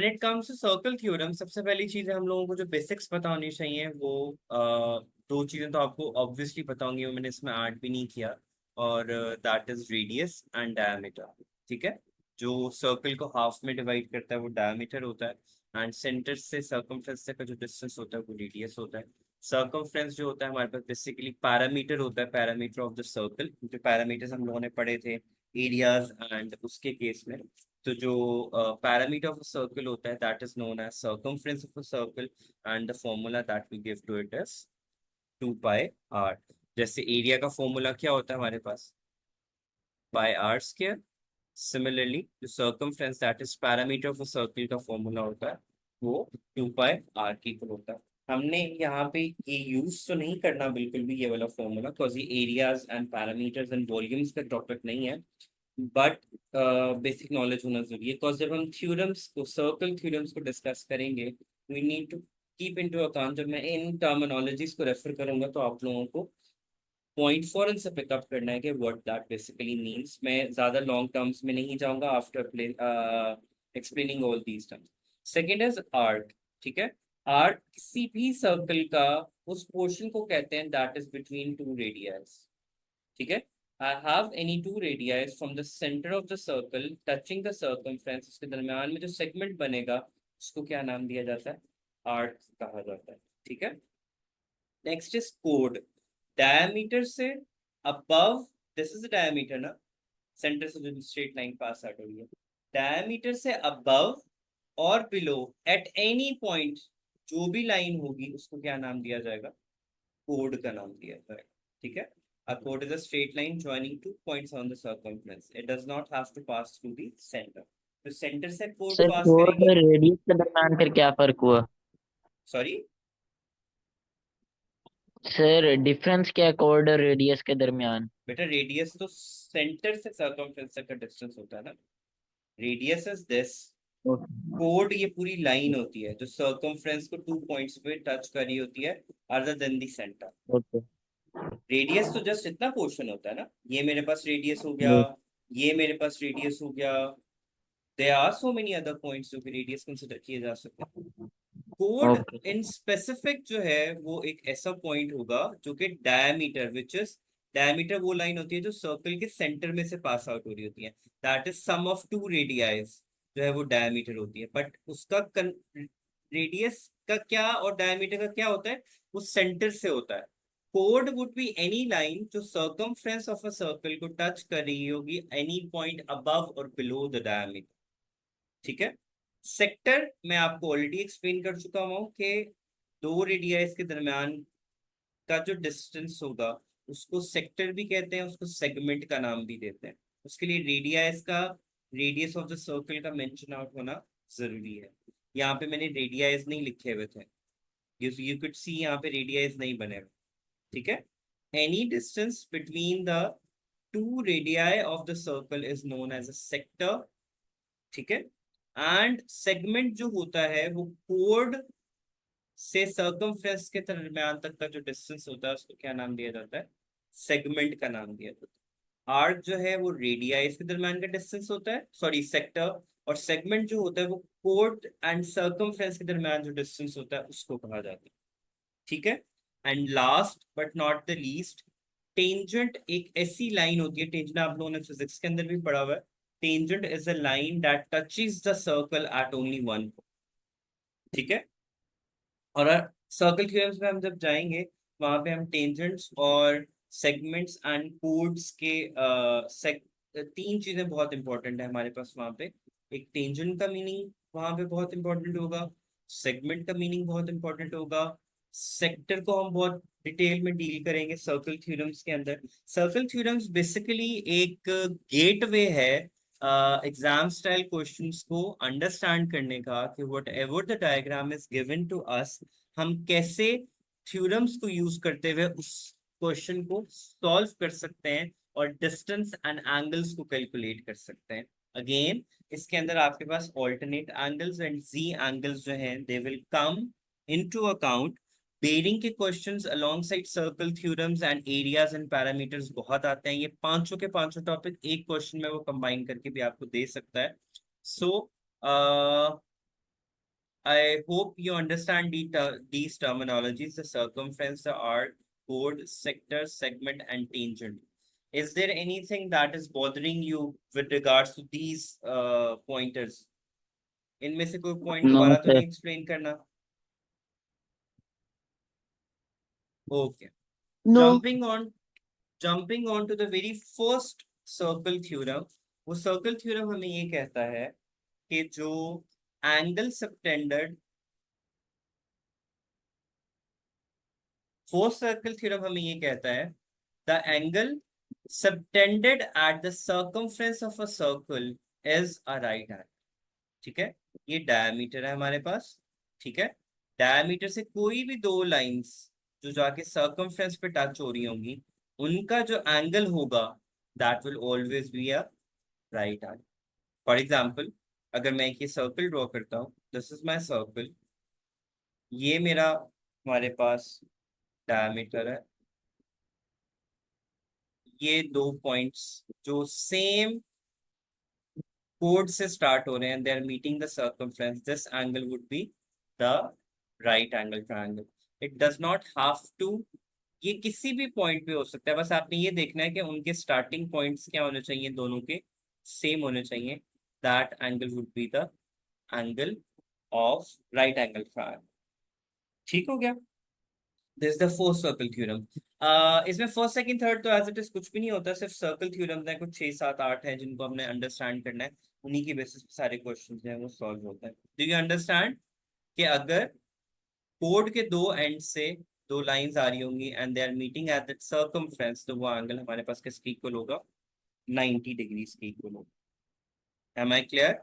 When it comes to circle theorem, सबसे पहली चीज हम लोगों को जो बेसिक्स पता होनी चाहिए वो दो चीजें तो आपको ऑब्वियसली पता होंगी, वो मैंने इसमें ऐड भी नहीं किया, और that is radius and diameter. ठीक है, जो सर्कल को हाफ में डिवाइड करता है वो डायमीटर होता है, एंड सेंटर से सर्कमफ्रेंस तक का जो डिस्टेंस होता है वो रेडियस होता है। सर्कमफ्रेंस जो होता है हमारे पास बेसिकली पैरामीटर होता है, पैरामीटर ऑफ द सर्कल। जो पैरामीटर्स हम लोगों ने पढ़े थे एरियाज एंड उसके केस में, तो जो पैरामीटर ऑफ अ सर्कल होता है that is known as circumference of a circle, and the formula that we give to it is 2 pi R. जैसे एरिया का फॉर्मूला क्या होता है हमारे पास, पाई आर स्क्वायर। सिमिलरली जो circumference that is parameter of a circle का formula होता है वो 2 पाई आर की इक्वल होता है। हमने यहाँ पे ये यूज तो नहीं करना बिल्कुल भी ये वाला फॉर्मूला, बिकॉज ये areas and parameters and volumes का टॉपिक नहीं है, बट बेसिक नॉलेज होना जरूरी है। बिकॉज जब हम थ्योरम्स को, सर्कल थ्योरम्स को डिस्कस करेंगे, we need to keep into account, जब मैं इन टर्मिनोलॉजीज को रेफर करूंगा तो आप लोगों को पॉइंट फॉरन से पिकअप करना है कि व्हाट दैट बेसिकली मींस। मैं ज्यादा लॉन्ग टर्म्स में नहीं जाऊंगा after explaining all these terms. Second is arc. ठीक है, आर्क किसी भी सर्कल का उस पोर्शन को कहते हैं that is between two radius. ठीक है, I have any two radii from the center of the circle touching the circumference, इसके दरम्यान में जो सेगमेंट बनेगा उसको क्या नाम दिया जाता है, आर्क कहा जाता है। ठीक है, नेक्स्ट इज कोड। डायमीटर से अबव, दिस इज डायमीटर ना, सेंटर से जो स्ट्रेट लाइन पास आउट हो रही है, डायमीटर से अबव और बिलो एट एनी पॉइंट जो भी लाइन होगी उसको क्या नाम दिया जाएगा, कोड का नाम दिया जाएगा। ठीक है, a chord is a straight line joining 2 points on the circumference. It does not have to pass through the center. तो सेंटर से कोड सर पास कोड करेगी। और रेडियस के दरम्यान फिर क्या फर्क हुआ? सॉरी, सर डिफरेंस क्या है कोड और रेडियस के दरमियान? बेटा रेडियस तो सेंटर से सर्कमफ्रेंस तक का डिस्टेंस होता है ना, radius is this. Okay. Code ये पूरी लाइन होती है जो सर्कमफ्रेंस को 2 पॉइंट्स पे टच कर रही होती है, other than the centre. Okay. Radius तो जस्ट इतना पोर्शन होता है ना, ये मेरे पास रेडियस हो गया, ये मेरे पास रेडियस हो गया, there are so many other points जो कि रेडियस कंसिडर किए जा सकते हैं। Code okay. इन स्पेसिफिक जो है वो एक ऐसा पॉइंट होगा जो कि डायमीटर, विच इज, डायमीटर वो लाइन होती है जो सर्कल के सेंटर में से पास आउट हो रही होती है, that is sum of two radii, जो है वो डायमीटर होती है। बट उसका रेडियस का क्या और डायमीटर का क्या होता है, वो सेंटर से होता है। Code would be any line जो सर्कमफ्रेंस ऑफ अ सर्कल को टच कर रही होगी एनी पॉइंट अबव और बिलो द डायमीटर। ठीक है, सेक्टर मैं आपको ऑलरेडी एक्सप्लेन कर चुका हूं कि दो रेडियस के दरमियान का जो डिस्टेंस होगा उसको सेक्टर भी कहते हैं, उसको सेगमेंट का नाम भी देते हैं। उसके लिए रेडियस का, रेडियस ऑफ द सर्कल का मेंशन आउट होना जरूरी है। यहाँ पे मैंने रेडियस नहीं लिखे हुए थे, यू कुड सी यहाँ पे रेडियस नहीं बने हुए। ठीक है, any distance between the two radii of the circle is known as a sector. ठीक है, एंड सेगमेंट जो होता है वो कोड से सर्कमफ्रेंस के दरम्यान तक का जो डिस्टेंस होता है उसको क्या नाम दिया जाता है, सेगमेंट का नाम दिया जाता है। आर्क जो है वो रेडियाई के दरम्यान का डिस्टेंस होता है, सॉरी सेक्टर, और सेगमेंट जो होता है वो कोड एंड सर्कमफ्रेंस के दरम्यान जो डिस्टेंस होता है उसको कहा जाता है। ठीक है, and last but not the least, tangent एक ऐसी लाइन होती है, टेंजेंट आप लोगों ने फिजिक्स के अंदर भी पढ़ा हुआ है, tangent is a line that touches the circle eight only one. ठीक है, और सर्कल थ्योरम्स में हम जब जाएंगे वहां पे हम टेंजेंट्स और सेगमेंट्स एंड कोड्स के तीन चीजें बहुत इंपॉर्टेंट है हमारे पास वहां पे। एक टेंजेंट का मीनिंग वहां पे बहुत इंपॉर्टेंट होगा, सेगमेंट का मीनिंग बहुत इंपॉर्टेंट होगा, सेक्टर को हम बहुत डिटेल में डील करेंगे सर्कल थ्योरम्स के अंदर। सर्कल थ्योरम्स बेसिकली एक गेटवे है एग्जाम स्टाइल क्वेश्चंस को अंडरस्टैंड करने का, कि whatever the diagram is given to us, हम कैसे थ्योरम्स को यूज करते हुए उस क्वेश्चन को सॉल्व कर सकते हैं और डिस्टेंस एंड एंगल्स को कैलकुलेट कर सकते हैं। अगेन इसके अंदर आपके पास alternate angles and Z angles जो हैं they will come into account. Bearing के questions alongside circle theorems and areas and parameters बहुत आते हैं। ये पांचों के पांचों टॉपिक एक क्वेश्चन में वो कंबाइन करके भी आपको दे सकता है। सो I hope you understand these terminologies: the circumference, the arc, chord, sector, segment, and tangent. Is there anything that is bothering you with regards to these pointers? इनमें से कोई point No, दोबारा तो sir. नहीं explain करना? Okay. No. Jumping on to the very first circle theorem. वो circle theorem हमें ये कहता है कि जो angle subtended, fourth circle theorem हमें ये कहता है the angle subtended at the circumference of a circle is a right angle. ठीक है, ये डायमीटर है हमारे पास। ठीक है, डायमीटर से कोई भी दो लाइंस जो जाके सर्कमफ्रेंस पे टच हो रही होंगी, उनका जो एंगल होगा that will always be a right angle. For example, अगर मैं एक ये सर्कल ड्रॉ करता हूँ, दिस इज माई सर्कल, ये मेरा हमारे पास डायमीटर है, ये दो पॉइंट्स जो सेम कोड से स्टार्ट हो रहे हैं, they are meeting the circumference, this angle would be the right angle triangle. It does not have to, ये किसी भी पॉइंट पे हो सकता है, बस आपने ये देखना है कि उनके स्टार्टिंग पॉइंट्स क्या होने चाहिए, दोनों के सेम होने चाहिए। That angle would be the angle of right angle triangle. ठीक हो गया? This the fourth circle theorem. इसमें फर्स्ट सेकंड थर्ड तो एज इट इज कुछ भी नहीं होता, सिर्फ सर्कल थ्योरम है, कुछ 6 7 8 है जिनको हमने अंडरस्टैंड करना है, उन्हीं की बेसिस पे सारे क्वेश्चंस हैं वो सॉल्व होते हैं। डू यू अंडरस्टैंड कि अगर कोड के दो एंड से दो लाइंस आ रही होंगी and they are meeting at that circumference, तो वो एंगल हमारे पास किसके इक्वल होगा? 90 डिग्रीज के इक्वल होगा। Am I clear?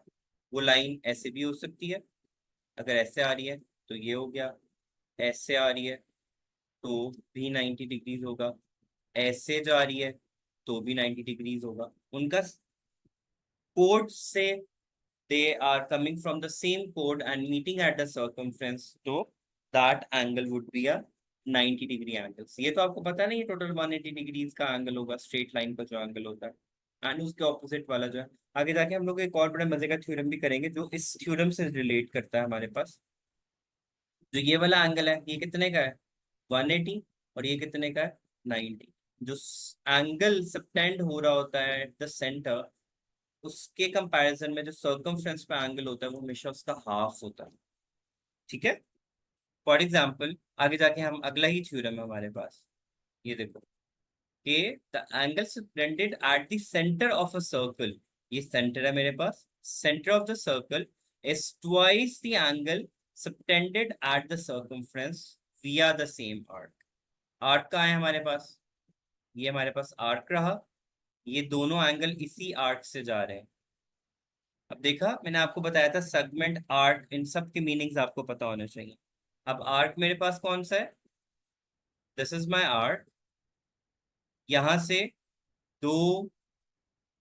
वो लाइन ऐसे भी हो सकती है, अगर ऐसे आ रही है तो ये हो गया, ऐसे आ रही है तो भी 90 डिग्रीज होगा, ऐसे जा रही है तो भी 90 डिग्रीज होगा। उनका कोड से they are coming from the same chord and meeting at the circumference, तो that angle would be a 90 degree angle। ये तो आपको पता नहीं है, टोटल 180 डिग्रीज का एंगल होगा स्ट्रेट लाइन का जो एंगल होता है, एंड उसके ऑपोजिट वाला जो है। आगे जाके हम लोग एक और बड़े मजे का थ्योरम भी करेंगे जो इस थ्योरम से रिलेट करता है हमारे पास। जो ये वाला एंगल है ये कितने का है? 180। और ये कितने का है? 90। जो एंगल सबटेंड हो रहा होता है एट द सेंटर, उसके कंपैरिजन में जो सर्कमफ्रेंस पे एंगल होता है वो हमेशा उसका हाफ होता है। ठीक है? फॉर एग्जाम्पल, आगे जाके हम अगला ही थ्योरम है हमारे पास, ये देखो कि the angle subtended at the centre of a circle, ये सेंटर है मेरे पास, centre of the circle is twice the angle subtended at the circumference via the same arc. Arc का है हमारे पास, ये हमारे पास आर्क रहा, ये दोनों एंगल इसी आर्क से जा रहे हैं। अब देखा, मैंने आपको बताया था सेगमेंट, आर्क, इन सब के मीनिंग्स आपको पता होने चाहिए। अब आर्क मेरे पास कौन सा है? दिस इज माय आर्क, यहां से दो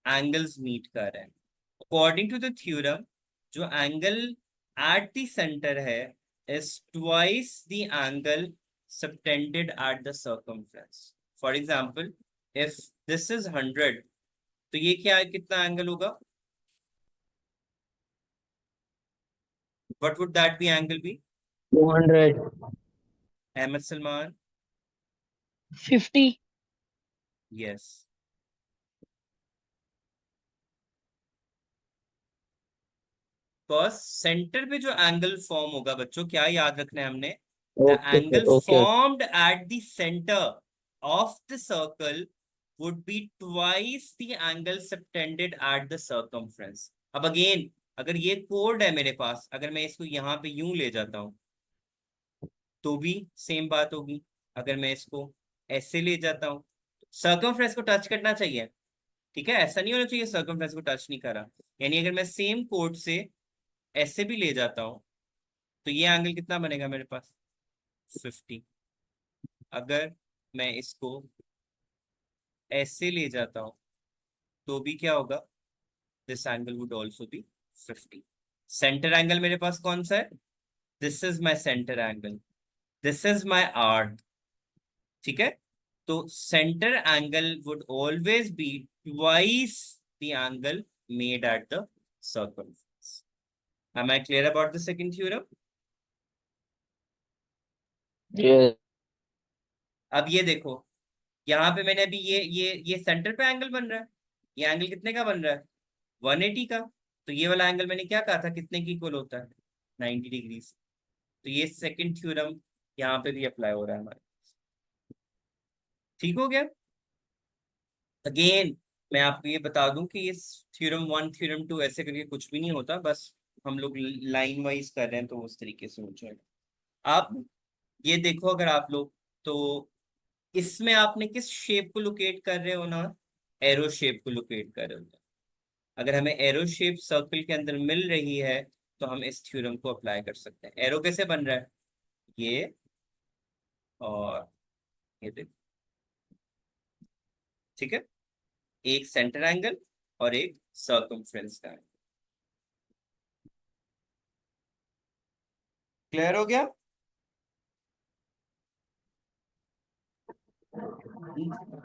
एंगल्स मीट कर रहे हैं। अकॉर्डिंग टू द थ्योरम, जो एंगल एट द सेंटर है is twice the angle subtended at the circumference. For example, if this is 100, तो ये क्या है, कितना एंगल होगा? What would that be angle be? 200. Ahmed Salman? 50. Yes. बस सेंटर पे जो एंगल फॉर्म होगा बच्चों, क्या याद रखना है हमने? The Okay, sir. Angle Okay. Formed at the centre of the circle would be twice the angle subtended at the circumference. अब अगेन, अगर ये कोड है मेरे पास, अगर मैं इसको यहाँ पे यूं ले जाता हूँ तो भी सेम बात होगी, अगर मैं इसको ऐसे ले जाता हूँ, सर्कमफ्रेंस को टच करना चाहिए। ठीक है, ऐसा नहीं होना चाहिए सर्कमफ्रेंस को टच नहीं करा। यानी अगर मैं सेम कोड से ऐसे भी ले जाता हूँ तो ये एंगल कितना बनेगा मेरे पास? 50। अगर मैं इसको ऐसे ले जाता हूँ तो भी क्या होगा? This angle would also be 50। Centre angle मेरे पास कौन सा है? This is my centre angle, this is my arc. ठीक है, तो centre angle would always be twice the angle made at the circumference. Am I clear about the second theorem? ये अब ये देखो, यहाँ पे मैंने अभी ये सेंटर पे एंगल बन रहा है, ये एंगल कितने का बन रहा है, 180 का। तो ये वाला एंगल मैंने क्या कहा था, कितने की इक्वल होता है, 90 डिग्रीज। तो ये सेकंड थ्योरम यहाँ पे भी अप्लाई हो रहा है हमारे। ठीक हो गया। अगेन मैं आपको ये बता दूं कि ये थ्योरम 1 थ्योरम 2 ऐसे करके कुछ भी नहीं होता, बस हम लोग लाइन वाइज कर रहे हैं तो उस तरीके से हो जाएगा। आप ये देखो, अगर आप लोग तो इसमें आपने किस शेप को लोकेट कर रहे हो ना, एरो शेप को लोकेट कर रहे हो। अगर हमें एरो शेप सर्कल के अंदर मिल रही है तो हम इस थ्योरम को अप्लाई कर सकते हैं। एरो कैसे बन रहा है, ये और ये देखो, ठीक है, एक सेंटर एंगल और एक सर्कमफ्रेंस का एंगल। क्लियर हो गया।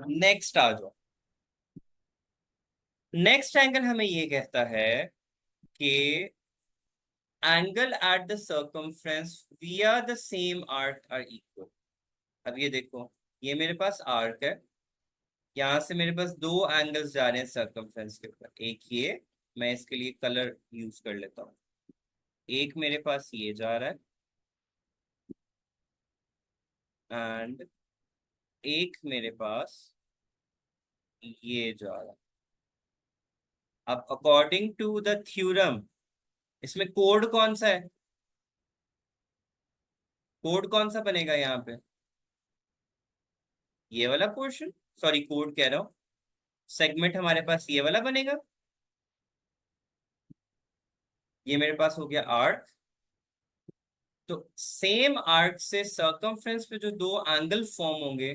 नेक्स्ट आ जाओ। नेक्स्ट एंगल हमें ये कहता है कि angle at the circumference via the same arc are equal. अब ये देखो, ये मेरे पास आर्क है, यहाँ से मेरे पास दो एंगल्स जा रहे हैं सर्कमफ्रेंस के ऊपर। एक ये, मैं इसके लिए कलर यूज कर लेता हूँ। एक मेरे पास ये जा रहा है एंड एक मेरे पास ये जा रहा है। अब अकॉर्डिंग टू द थ्योरम, इसमें कोड कौन सा है, कोड कौन सा बनेगा यहाँ पे, ये वाला पोर्शन, सॉरी कोड कह रहा हूँ, सेगमेंट हमारे पास ये वाला बनेगा। ये मेरे पास हो गया आर्क। तो सेम आर्क से सर्कमफ्रेंस पे जो दो एंगल फॉर्म होंगे,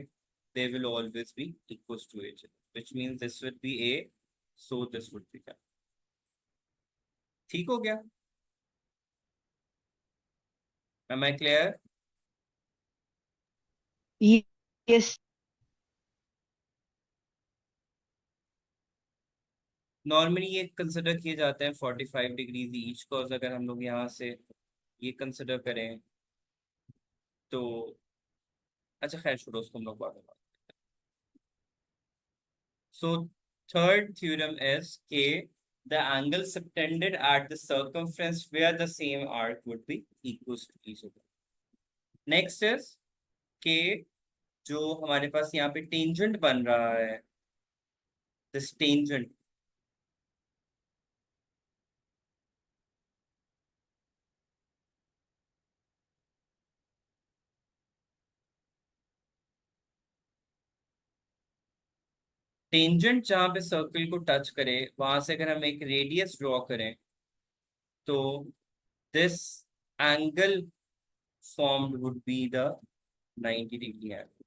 they will always be equal to each other, which means this would be A, so this would be that। ठीक हो गया। Am I clear? Yes. Normally ये कंसिडर किए जाते हैं 45 डिग्रीज ईच कॉज। अगर हम लोग यहाँ से ये कंसिडर करें तो, अच्छा खैर छोड़ो, उसको हम लोग बाद में बात। So third theorem is K, the angle subtended at the circumference where the same arc would be equal to each other. Next is K, जो हमारे पास यहाँ पे टेंजेंट बन रहा है, this tangent, टेंजेंट जहाँ पे सर्कल को टच करे वहां से अगर हम एक रेडियस ड्रॉ करें तो this angle formed would be the 90 degree angle।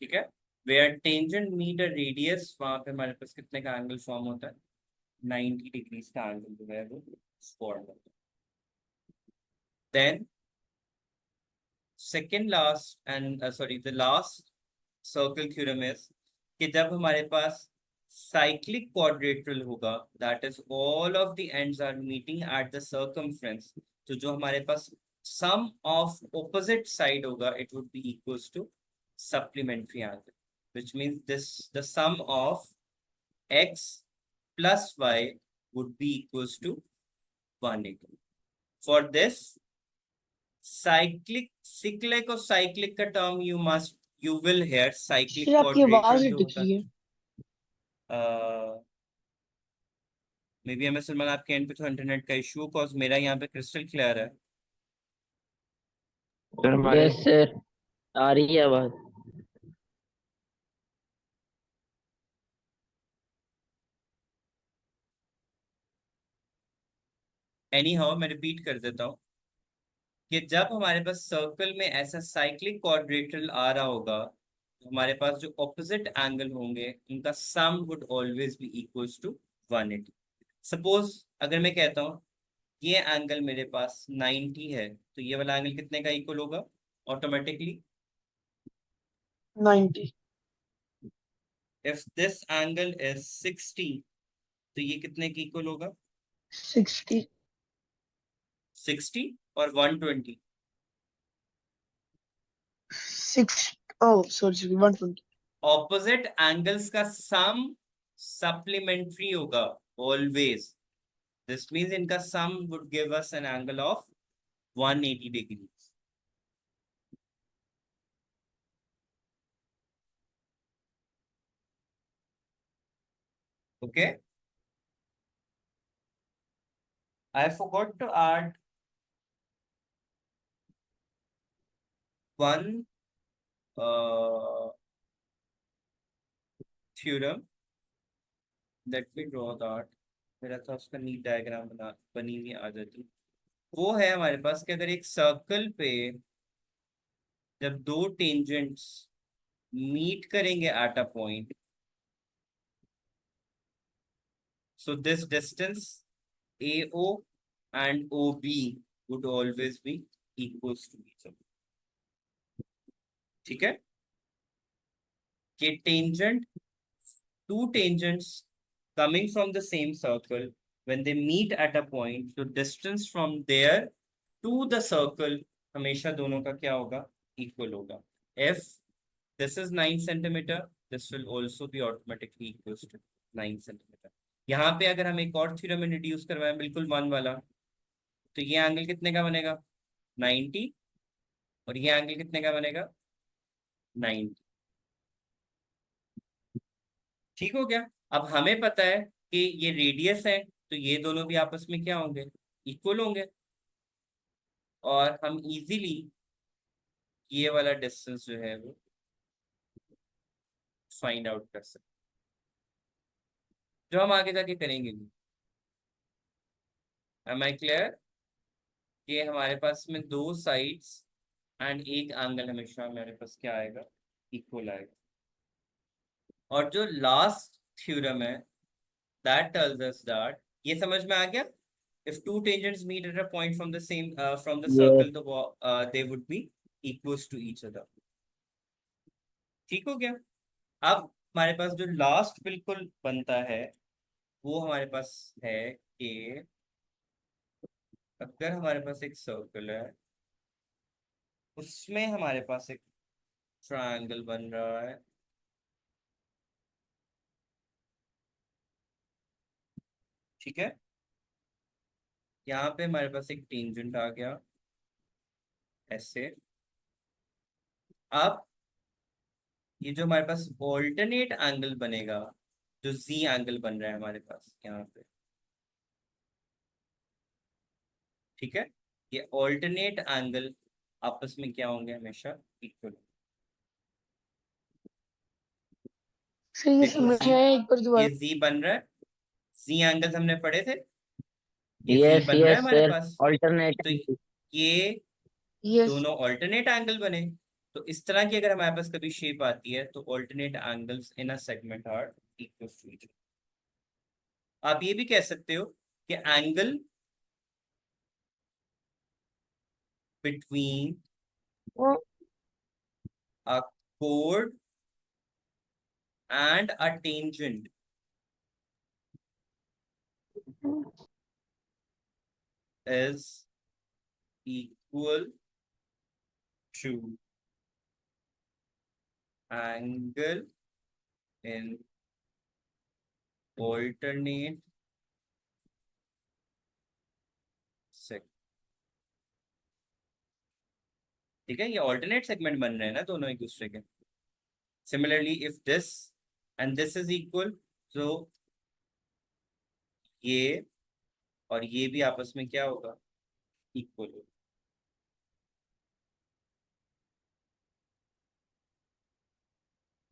ठीक है, where tangent meet a radius, वहां पे हमारे पास कितने का एंगल फॉर्म होता है, 90 डिग्रीज का एंगल जो है वो फॉर्म होता है। Then second last and sorry the last circle theorem is कि जब हमारे पास साइक्लिक क्वाड्रेट्रल होगा, that is all of the ends are meeting at the circumference, तो जो हमारे पास सम ऑफ ऑपोजिट साइड होगा it would be equals to supplementary angle, which means this the sum of x plus y would be equals to 180। For this cyclic और cyclic का term you will hear cyclic sir आपकी आवाज quadratral जो दिख होता रही है। है। मे बी हमें सलमान आपके एंड पे तो इंटरनेट का इशू, कॉज मेरा यहाँ पे क्रिस्टल क्लियर है। सर हमारे यस सर, आ रही है आवाज। एनी हाउ मैं रिपीट कर देता हूँ कि जब हमारे पास सर्कल में ऐसा साइक्लिक क्वाड्रेटरल आ रहा होगा तो हमारे पास जो ऑपोजिट एंगल होंगे उनका sum would always be equals to 180। Suppose अगर मैं कहता हूँ ये एंगल मेरे पास 90 है तो ये वाला एंगल कितने का इक्वल होगा automatically, 90। If this angle is 60 तो ये कितने की इक्वल होगा, 60। 60 और 120। 6. Oh, sorry, 120. ऑपोजिट एंगल्स का सम सप्लीमेंट्री होगा ऑलवेज. दिस मीन्स इनका sum would give us an angle of 180 degree. Okay, I forgot to add one theorem. Let me draw that. मेरा था उसका नीट डायग्राम बनी हुई आ जाती. वो है हमारे पास कि अगर एक सर्कल पे जब दो टेंजेंट्स मीट करेंगे at a point, so this distance AO and OB would always be equals to each other. ठीक है, कि tangent, two tangents coming from the same circle, when they meet at a point, the distance from there to the circle हमेशा दोनों का क्या होगा, equal होगा. If this is 9 centimeter, this will also be automatically equals to 9 centimeter. यहाँ पे अगर हम एक और थ्योरम इंट्रोड्यूस करवाएं बिल्कुल 1 वाला, तो ये एंगल कितने का बनेगा, 90, और ये एंगल कितने का बनेगा, 90. ठीक हो गया. अब हमें पता है कि ये रेडियस है, तो ये दोनों भी आपस में क्या होंगे, इक्वल होंगे, और हम इजीली ये वाला डिस्टेंस जो है वो फाइंड आउट कर सकते, जो हम आगे जाके करेंगे भी. एम आई क्लियर कि हमारे पास में दो साइड्स एंड एक एंगल हमेशा हमारे पास क्या आएगा, इक्वल आएगा. और जो लास्ट थ्योरम है that tells us that, ये समझ में आ गया, if two tangents meet at a point from the same from the ये circle, they would be equals to each other. ठीक हो गया. अब हमारे पास जो लास्ट बिल्कुल बनता है वो हमारे पास है कि अगर हमारे पास एक सर्कल है, उसमें हमारे पास एक ट्रायंगल बन रहा है. ठीक है, यहाँ पे हमारे पास एक टेंजेंट आ गया ऐसे. अब ये जो हमारे पास ऑल्टरनेट एंगल बनेगा, जो जी एंगल बन रहा है हमारे पास यहाँ पे, ठीक है, ये ऑल्टरनेट एंगल आपस में क्या होंगे, हमेशा इक्वल. सर ये देखो समझ जी, आया, एक बार ये दोबारा. जी बन रहा है, जी एंगल्स हमने पढ़े थे, ये जी यस बन रहा है यस हमारे सर, पास. ऑल्टरनेट. तो ये यस. दोनों ऑल्टरनेट एंगल बने. तो इस तरह की अगर हमारे पास कभी शेप आती है, तो alternate angles in a segment are equal to each. आप ये भी कह सकते हो कि angle between a chord and a tangent is equal to angle in alternate segment. ठीक है, ये alternate segment बन रहे हैं ना दोनों एक दूसरे के. Similarly, if this and this is equal, so ये और ये भी आपस में क्या होगा, इक्वल होगा.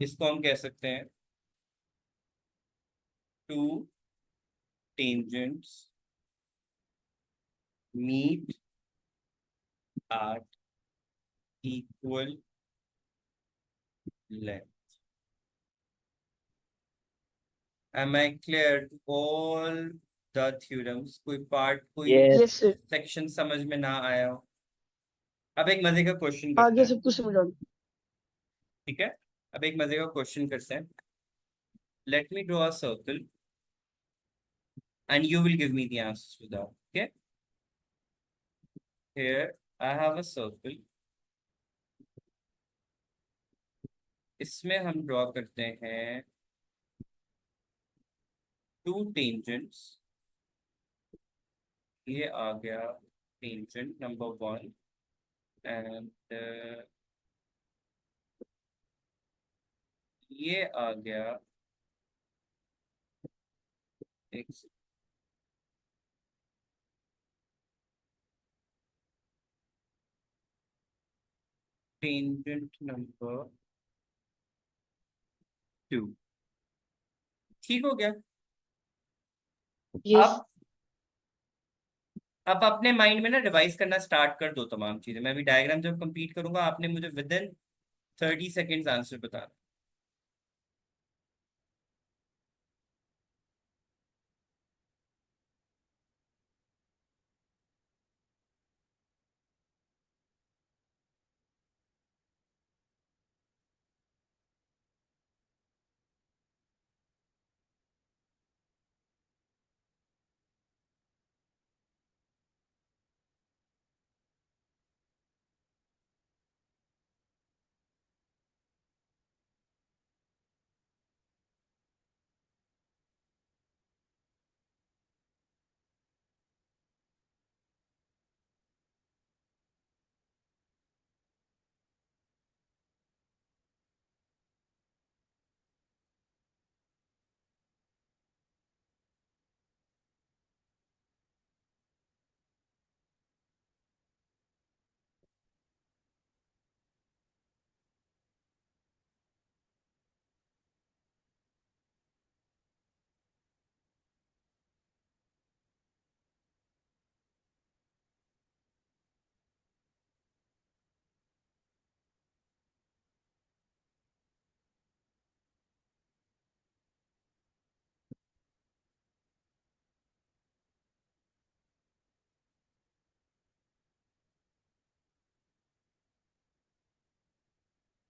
इसको हम कह सकते हैं two tangents meet at equal length. Am I clear to all the theorems? कोई पार्ट, कोई यस यस सर, सेक्शन समझ में ना आया हो? अब एक मजे का क्वेश्चन करते आगे हैं. सब कुछ समझ आ गया. ठीक है, अब एक मजे का क्वेश्चन करते हैं. Let me draw a circle and you will give me the answers to that. Okay, here I have a circle इसमें हम ड्रॉ करते हैं टू टेंजेंट्स। ये आ गया टेंजेंट नंबर 1 एंड ये आ गया एक टेंजेंट नंबर 2। ठीक हो गया। Yes. अब अपने माइंड में ना रिवाइज करना स्टार्ट कर दो तमाम चीजें। मैं अभी डायग्राम जब कंप्लीट करूंगा आपने मुझे विद इन 30 सेकेंड्स आंसर बताना।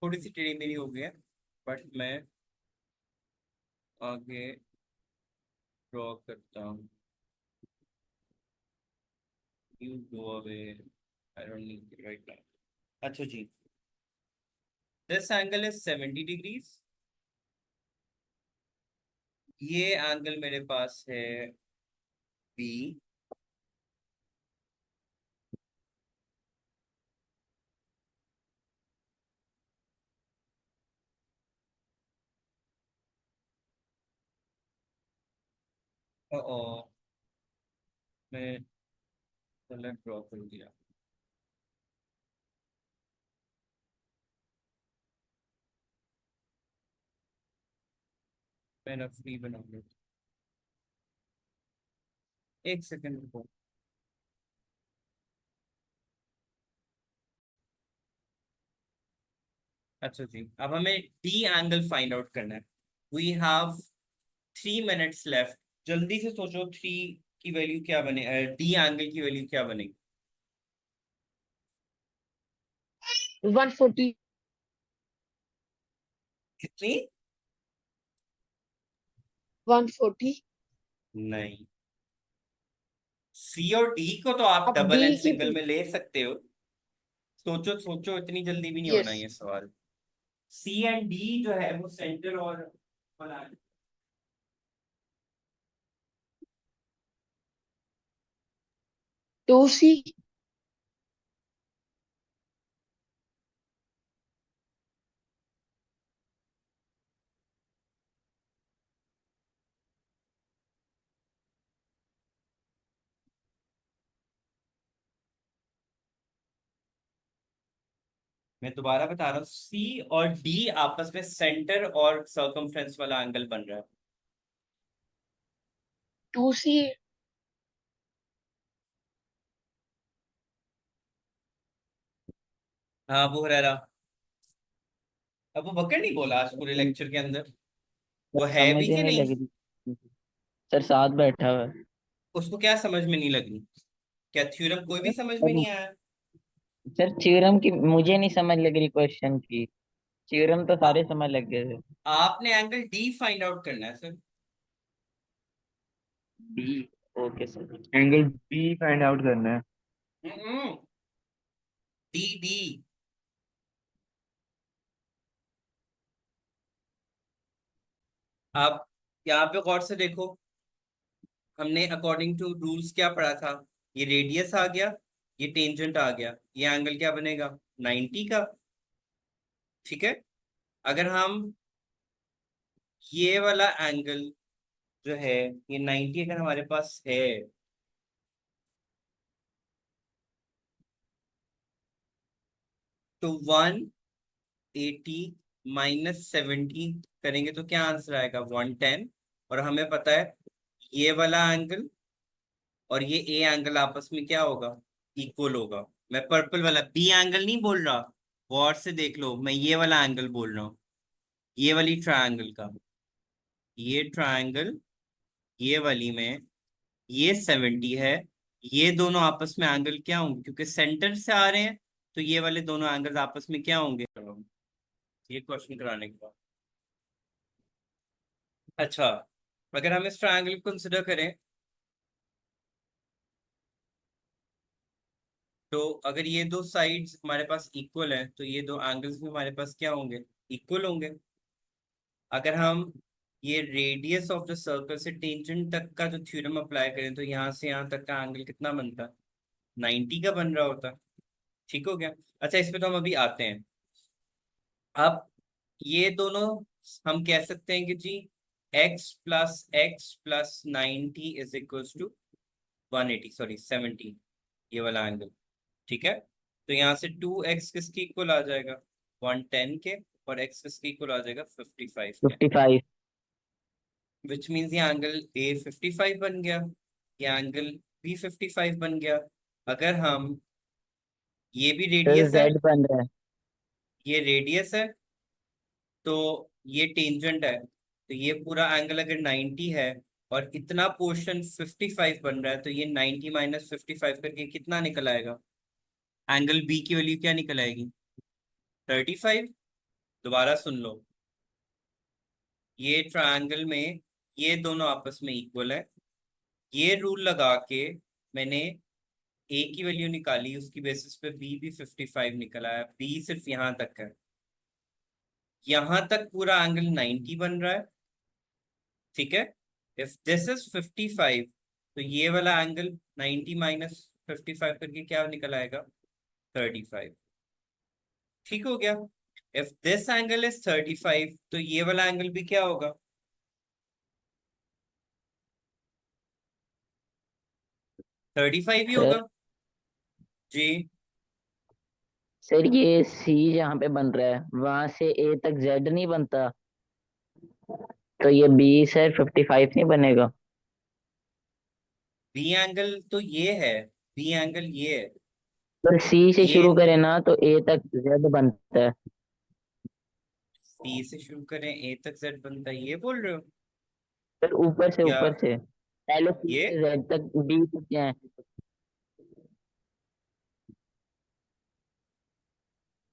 थोड़ी सी टेढ़ी मेरी हो गई है बट मैं आगे ड्रॉ करता हूँ। You go away, I don't need it right now. अच्छा जी, दिस एंगल इज 70 डिग्रीज। ये एंगल मेरे पास है बी। ओ मैं गलत ड्रॉ कर दिया। मैं फ्री बना लूँ। एक सेकंड रुको। अच्छा जी, अब हमें डी एंगल फाइंड आउट करना है। We have 3 minutes left. जल्दी से सोचो, थ्री की वैल्यू क्या बने, डी एंगल की वैल्यू क्या बनेगी? 140. कितनी? 140. नहीं, सी और डी को तो आप अब डबल D एंड की सिंगल में ले सकते हो। सोचो सोचो, इतनी जल्दी भी नहीं होना Yes. ये सवाल। सी एंड डी जो है वो सेंटर और बना। 2C. मैं दोबारा बता रहा हूँ, सी और डी आपस में सेंटर और सर्कमफ्रेंस वाला एंगल बन रहा है। 2C. हाँ वो रहा। अब वो बकर नहीं बोला आज पूरे लेक्चर के अंदर, वो है समझ भी ही कि नहीं नहीं? लग रही। सर साथ बैठा हुआ है। उसको क्या समझ में नहीं लग रही? क्या थ्योरम कोई भी समझ में सर नहीं आया? सर थ्योरम की मुझे नहीं समझ लग रही क्वेश्चन की। थ्योरम तो आ, सारे समझ लग गए थे। आपने एंगल डी फाइंड आउट करना है sir. B. Okay sir. Angle B find out करना है। D D. आप यहाँ पे गौर से देखो, हमने अकॉर्डिंग टू रूल्स क्या पढ़ा था, ये रेडियस आ गया, ये टेंजेंट आ गया, ये एंगल क्या बनेगा, 90 का। ठीक है, अगर हम ये वाला एंगल जो है, ये 90 अगर हमारे पास है, तो 180 माइनस 70 करेंगे तो क्या आंसर आएगा, 110। और हमें पता है ये वाला एंगल और ये ए एंगल आपस में क्या होगा, इक्वल होगा। मैं पर्पल वाला बी एंगल नहीं बोल रहा, गौर से देख लो, मैं ये वाला एंगल बोल रहा हूँ, ये वाली ट्रायंगल का, ये ट्रायंगल, ये वाली में ये 70 है। ये दोनों आपस में एंगल क्या होंगे, क्योंकि सेंटर से आ रहे हैं, तो ये वाले दोनों एंगल्स आपस में क्या होंगे। ये क्वेश्चन कराने के बाद, अच्छा, अगर हम इस ट्रायंगल को कंसिडर करें, तो अगर ये दो साइड्स हमारे पास इक्वल हैं, तो ये दो एंगल्स भी हमारे पास क्या होंगे, इक्वल होंगे। अगर हम ये रेडियस ऑफ द सर्कल से टेंजेंट तक का जो थ्योरम अप्लाई करें, तो यहाँ से यहाँ तक का एंगल कितना बनता, 90 का बन रहा होता। ठीक हो गया। अच्छा, इस पे तो हम अभी आते हैं। अब ये दोनों हम कह सकते हैं कि जी x+x+90 is equal to 180, sorry 70, ये वाला एंगल। ठीक है, तो यहाँ से 2x किसके इक्वल आ जाएगा, 110 के, और x किसके इक्वल आ जाएगा, 55 के। 55। विच मीन्स ये एंगल ए 55 बन गया, ये एंगल बी 55 बन गया। अगर हम, ये भी सर रेडियस है, जेड बन रहा है। ये रेडियस है, तो ये टेंजेंट है, तो ये पूरा एंगल अगर 90 है और इतना पोर्शन 55 बन रहा है, तो ये 90 माइनस 55 करके कितना निकल आएगा, एंगल बी की वैल्यू क्या निकल आएगी, 35। दोबारा सुन लो, ये ट्रायंगल में ये दोनों आपस में इक्वल है, ये रूल लगा के मैंने ए की वैल्यू निकाली, उसकी बेसिस पे बी भी 55 निकल आया। बी सिर्फ यहाँ तक है, यहाँ तक पूरा एंगल 90 बन रहा है। ठीक है, इफ दिस इज 55, तो ये वाला एंगल 90 माइनस 55 करके क्या निकल आएगा, 35। ठीक हो गया। इफ दिस एंगल इज 35, तो ये वाला एंगल भी क्या होगा, 35 ही सर होगा जी। सर ये सी जहाँ पे बन रहा है वहां से ए तक जेड नहीं बनता, तो ये बी सर 55 नहीं बनेगा। बी एंगल तो ये है, बी एंगल ये है, सर सी से ये शुरू करें ना तो ए तक जेड बनता है। सी से शुरू करें ए तक जेड बनता है, ये बोल रहे हो सर ऊपर से या ऊपर से, पहले सी ये, से जेड तक, बी तक क्या है।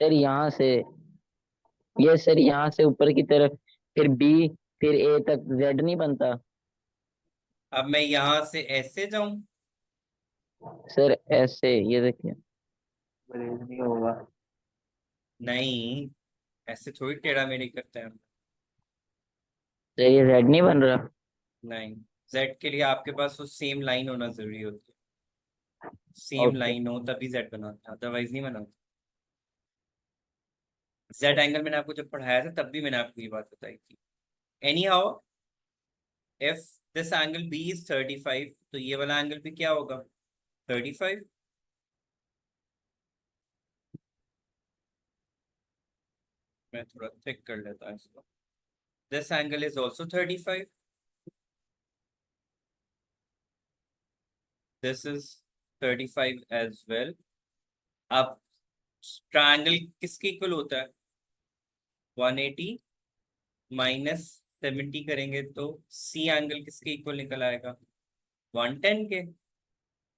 सर यहाँ से, ये सर यहाँ से ऊपर की तरफ, फिर बी, फिर ए तक जेड नहीं बनता। अब मैं यहां से ऐसे जाऊं, सर ऐसे ये देखिए। ब्रेक नहीं होगा। नहीं, ऐसे थोड़ी टेढ़ा मेढ़ी करते हैं हम। सर ये जेड नहीं बन रहा। नहीं, जेड के लिए आपके पास वो सेम लाइन होना जरूरी होती है, सेम ओके। लाइन हो तभी जेड बनाते हैं, अदरवाइज नहीं बनाते। जेड एंगल मैंने आपको जब पढ़ाया था तब भी मैंने आपको ये बात बताई थी। Anyhow, if this angle B is 35, तो ये वाला एंगल भी क्या होगा, 35। मैं थोड़ा थिक कर लेता हूँ इसको। This angle is also 35, this is 35 as well. अब ट्रायंगल किसके इक्वल होता है, 180 माइनस 70 करेंगे तो सी एंगल किसके इक्वल निकल आएगा, 110 के।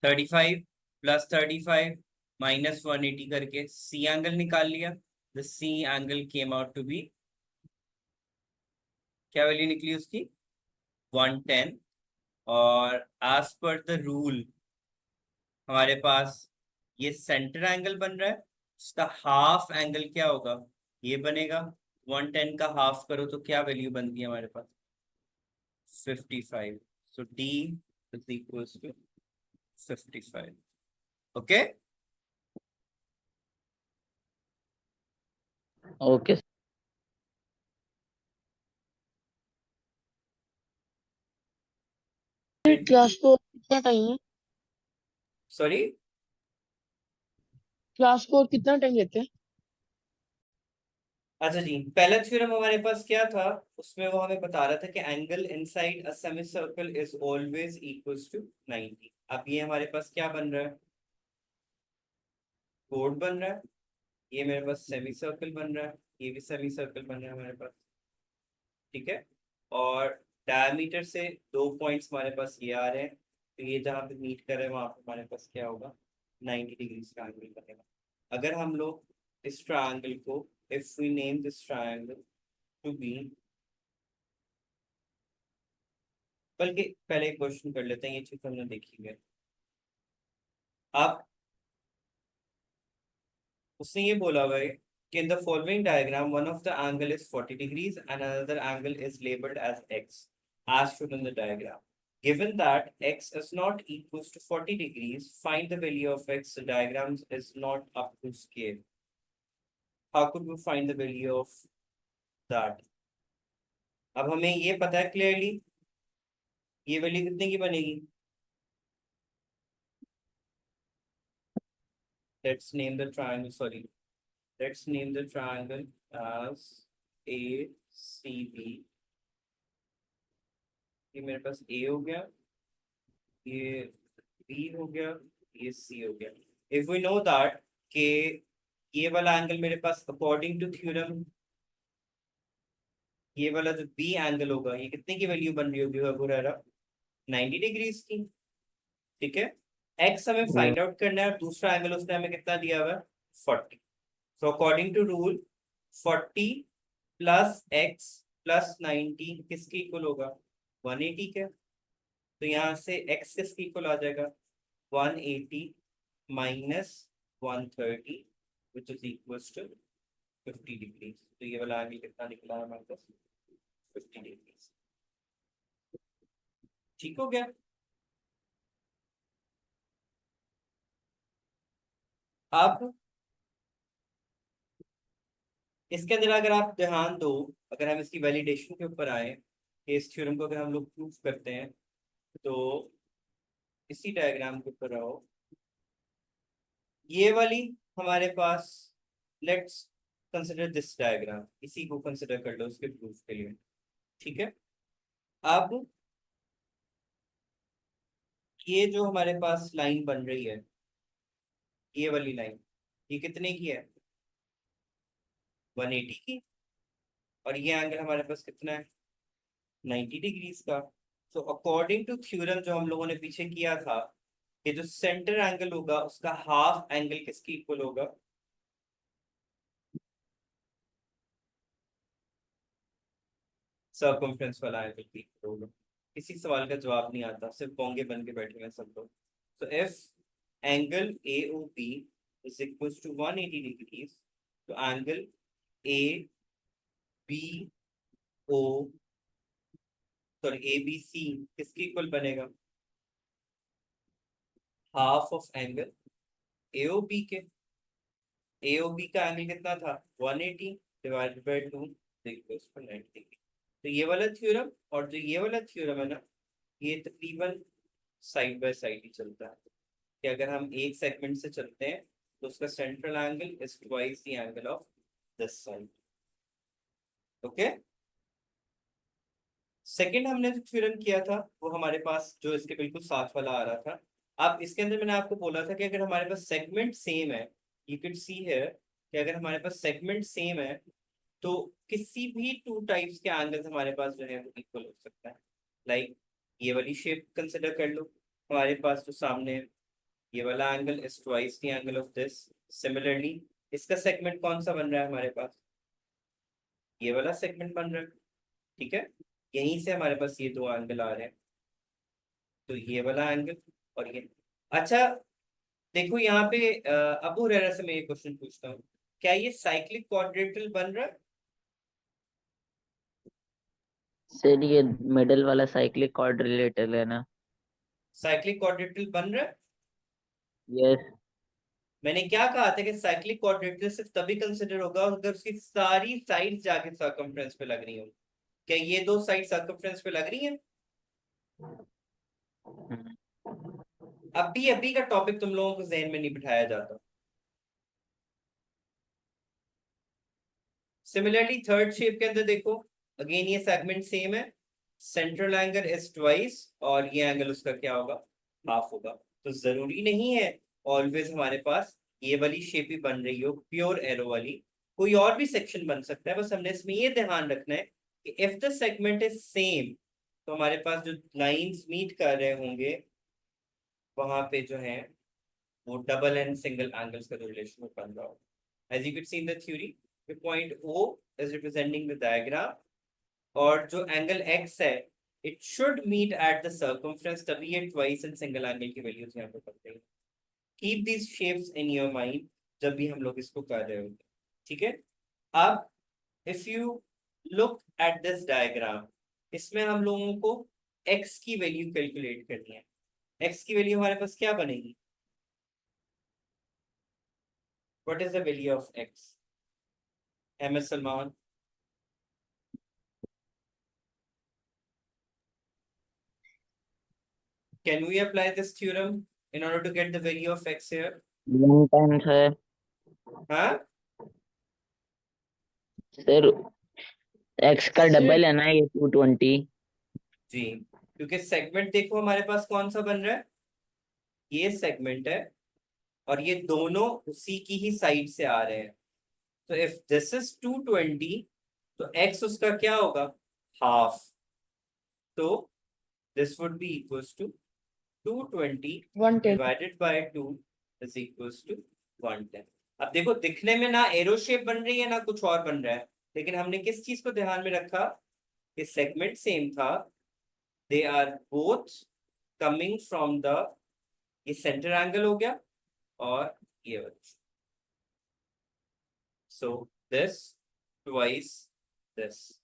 35 प्लस 35 माइनस 180 करके सी एंगल निकाल लिया, the C angle came out to be, क्या वैल्यू निकली उसकी, 110। और एज पर द रूल हमारे पास ये सेंटर एंगल बन रहा है, उसका हाफ एंगल क्या होगा, ये बनेगा। 110 का हाफ करो तो क्या वैल्यू बनती है हमारे पास, 55. So D is equals to 55. Okay? Okay class को कितना टाइम है? Sorry? क्लास को कितना टाइम लेते हैं? अच्छा जी, पहला थ्योरम हमारे पास क्या था? उसमें वो हमें बता रहा था कि angle inside a semicircle is always equals to 90। अब ये हमारे पास क्या बन रहा है? कोड बन रहा है। ये मेरे पास सेमी सर्कल बन रहा है, ये भी सेमी सर्कल बन रहा है हमारे पास। ठीक है। और डायमीटर से 2 पॉइंट्स हमारे पास ये आ रहे हैं, तो ये जहाँ पे मीट कर रहे हैं वहां पे हमारे पास क्या होगा? 90 डिग्री का एंगल बनेगा। अगर हम लोग इस ट्रायंगल को, if we name this triangle to be, बल्कि पहले एक क्वेश्चन कर लेते हैं, ये चीज हमने देखी है। आप, उसने ये बोला हुआ है कि in the following diagram one of the angle is 40 degrees and another angle is labelled as X as shown in the diagram. Given that x is not equals to 40 degrees, find the value of x. The diagram is not up to scale. How could we find the value of that? अब हमें ये पता है clearly, ये value कितने की बनेगी? Let's name the triangle, sorry. Let's name the triangle as ACB. ये मेरे पास A हो गया, ये B हो गया, ये C हो गया। If we know that कि ये वाला एंगल मेरे पास अकॉर्डिंग टू थ्योरम, ये वाला जो B एंगल होगा, ये कितने की वैल्यू बन रही होगी अबू रेरा? 90 डिग्रीज की। ठीक है। X हमें फाइंड आउट करना है और दूसरा एंगल उसने हमें कितना दिया हुआ है? 40। So according to rule 40 plus x plus 90 किसके इक्वल होगा? 180 के। तो यहाँ से x किसके इक्वल आ जाएगा? 180 minus 130 which is equals to 50 degrees. तो ये वाला एंगल कितना निकला है हमारे पास? 50 डिग्रीज। ठीक हो गया। अब इसके अंदर अगर आप ध्यान दो, अगर हम इसकी वैलिडेशन के ऊपर आए, कि इस थ्योरम को अगर हम लोग प्रूफ करते हैं, तो इसी डायग्राम के ऊपर आओ। ये वाली हमारे पास, लेट्स कंसिडर दिस डायग्राम, इसी को कंसिडर कर लो उसके प्रूफ के लिए। ठीक है। अब ये जो हमारे पास लाइन बन रही है, ये वाली लाइन, ये कितने की है? 180 की। और ये एंगल हमारे पास कितना है? 90 डिग्रीज का। तो अकॉर्डिंग टू थ्योरम जो हम लोगों ने पीछे किया था, ये जो सेंटर एंगल होगा उसका हाफ एंगल किसके इक्वल होगा? सर्कमफ्रेंस वाला एंगल की इक्वल होगा। किसी सवाल का जवाब नहीं आता, सिर्फ बोंगे बन के बैठे हैं सब लोग। तो if angle AOB is equal to 180 degrees, तो एंगल ABO, सॉरी ABC किसके इक्वल बनेगा? हाफ ऑफ एंगल AOB के। AOB का एंगल कितना था? 180 डिवाइडेड बाय 2 इक्वल्स टू 90। तो ये वाला थ्योरम और जो ये वाला थ्योरम है ना, ये तकरीबन साइड बाय साइड ही चलता है। कि अगर हम एक सेगमेंट से चलते हैं तो उसका central angle is twice the angle of this side. Okay. Second हमने जो थ्योरम किया था वो हमारे पास जो इसके बिल्कुल साथ वाला आ रहा था। अब इसके अंदर मैंने आपको बोला था कि अगर हमारे पास सेगमेंट सेम है, यू कैन सी हियर कि अगर हमारे पास सेगमेंट सेम है तो किसी भी टू टाइप्स के एंगल्स हमारे पास जो है वो इक्वल हो सकता है। लाइक ये वाली शेप कंसिडर कर लो, हमारे पास जो सामने है, ये वाला angle is twice the angle of this. Similarly इसका सेगमेंट कौन सा बन रहा है हमारे पास? ये वाला सेगमेंट बन रहा है। ठीक है। यहीं से हमारे पास ये दो एंगल आ रहे हैं, तो ये वाला एंगल और ये। अच्छा, देखो यहाँ पे अबू हुरैरा से मैं ये क्वेश्चन पूछता हूँ, क्या ये साइक्लिक क्वाड्रेटल बन रहा है? सर ये मिडल वाला साइक्लिक क्वाड्रिलेटरल है ना? साइक्लिक क्वाड्रेटल बन रहा है। यस। मैंने क्या कहा था कि साइक्लिक क्वाड्रेटल सिर्फ तभी कंसिडर होगा अगर उसकी सारी साइड्स जाके सर्कमफ्रेंस पे लग रही हो। क्या ये दो साइड सर्कमफ्रेंस पे लग रही हैं? अभी अभी का टॉपिक तुम लोगों को जहन में नहीं बिठाया जाता। सिमिलरली थर्ड शेप के अंदर देखो, अगेन ये सेगमेंट सेम है, सेंट्रल एंगल इज ट्वाइस और ये एंगल उसका क्या होगा, हाफ होगा। तो जरूरी नहीं है ऑलवेज हमारे पास ये वाली शेप ही बन रही हो, प्योर एरो वाली, कोई और भी सेक्शन बन सकता है। बस हमने इसमें ये ध्यान रखना है कि if the segment is same, तो हमारे पास जो लाइंस मीट कर रहे होंगे वहां पे जो है वो डबल एंड सिंगल एंगल्स का जो रिलेशन बन रहा हो। As you could see in the theory, the point O is representing the diagram, और जो एंगल x है it should meet at the circumference, तभी ये twice and single angle की वैल्यूज यहाँ पे पड़ते हैं। Keep these shapes in your mind जब भी हम लोग इसको कर रहे होंगे, ठीक है। अब if you look at this diagram, इसमें हम लोगों को x की वैल्यू कैलकुलेट करनी है। x की वैल्यू हमारे पास क्या बनेगी? What is the value of x? MS Salman? Can we apply this theorem in order to get the value of x here? 1 times है हाँ सर, एक्स का सर डबल है ना ये 220। जी, क्योंकि सेगमेंट देखो हमारे पास कौन सा बन रहा है, ये सेगमेंट है और ये दोनों उसी की ही साइड से आ रहे हैं। तो इफ दिस इज 220, तो x उसका क्या होगा, हाफ। तो this would be equals to 220 110। Divided by 2 is equals to 110। अब देखो दिखने में ना एरो शेप बन रही है ना कुछ और बन रहा है, लेकिन हमने किस चीज को ध्यान में रखा कि सेगमेंट सेम था, they are both coming from the, ये सेंटर एंगल हो गया और ये वाला, सो दिस ट्वाइस दिस।